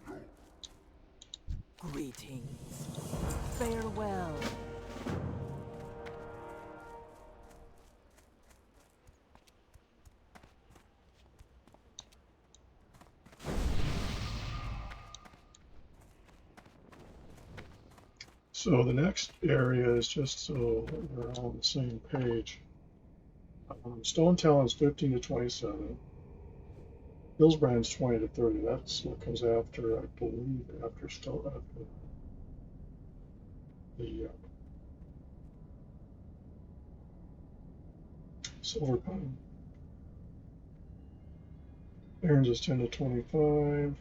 upon you. Greetings. Farewell. So the next area is just so we're all on the same page. Stone Talon's 15 to 27. Hillsbrand's 20 to 30. That's what comes after, I believe, after the Silver Pine. Aaron's is 10 to 25.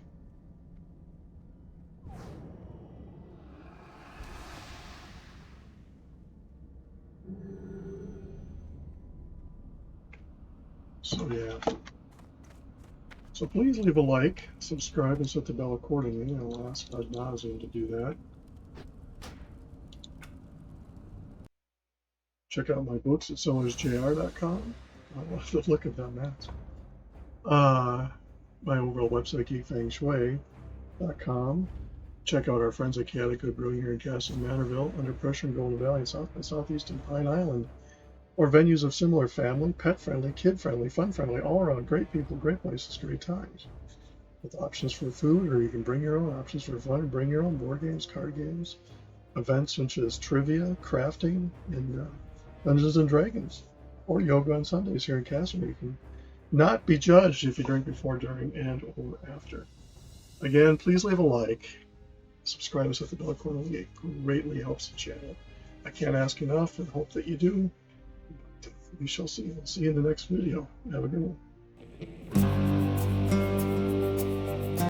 So yeah. So please leave a like, subscribe, and set the bell accordingly. I'll ask ad nauseum to do that. Check out my books at sellersjr.com. I'll have to look at them, Matt. My overall website, geekfengshui.com. Check out our friends at Chaotic Good Brewing here in Castle Manorville, Under Pressure in Golden Valley, South by Southeast and Pine Island. Or venues of similar family, pet-friendly, kid-friendly, fun-friendly, all-around great people, great places, great times. With options for food, or you can bring your own options for fun and bring your own board games, card games, events such as trivia, crafting, and Dungeons and Dragons, or yoga on Sundays here in Castle. You can not be judged if you drink before, during, and or after. Again, please leave a like, subscribe and set the bell accordingly. It greatly helps the channel. I can't ask enough and hope that you do. We shall see. We'll see you in the next video. Have a good one.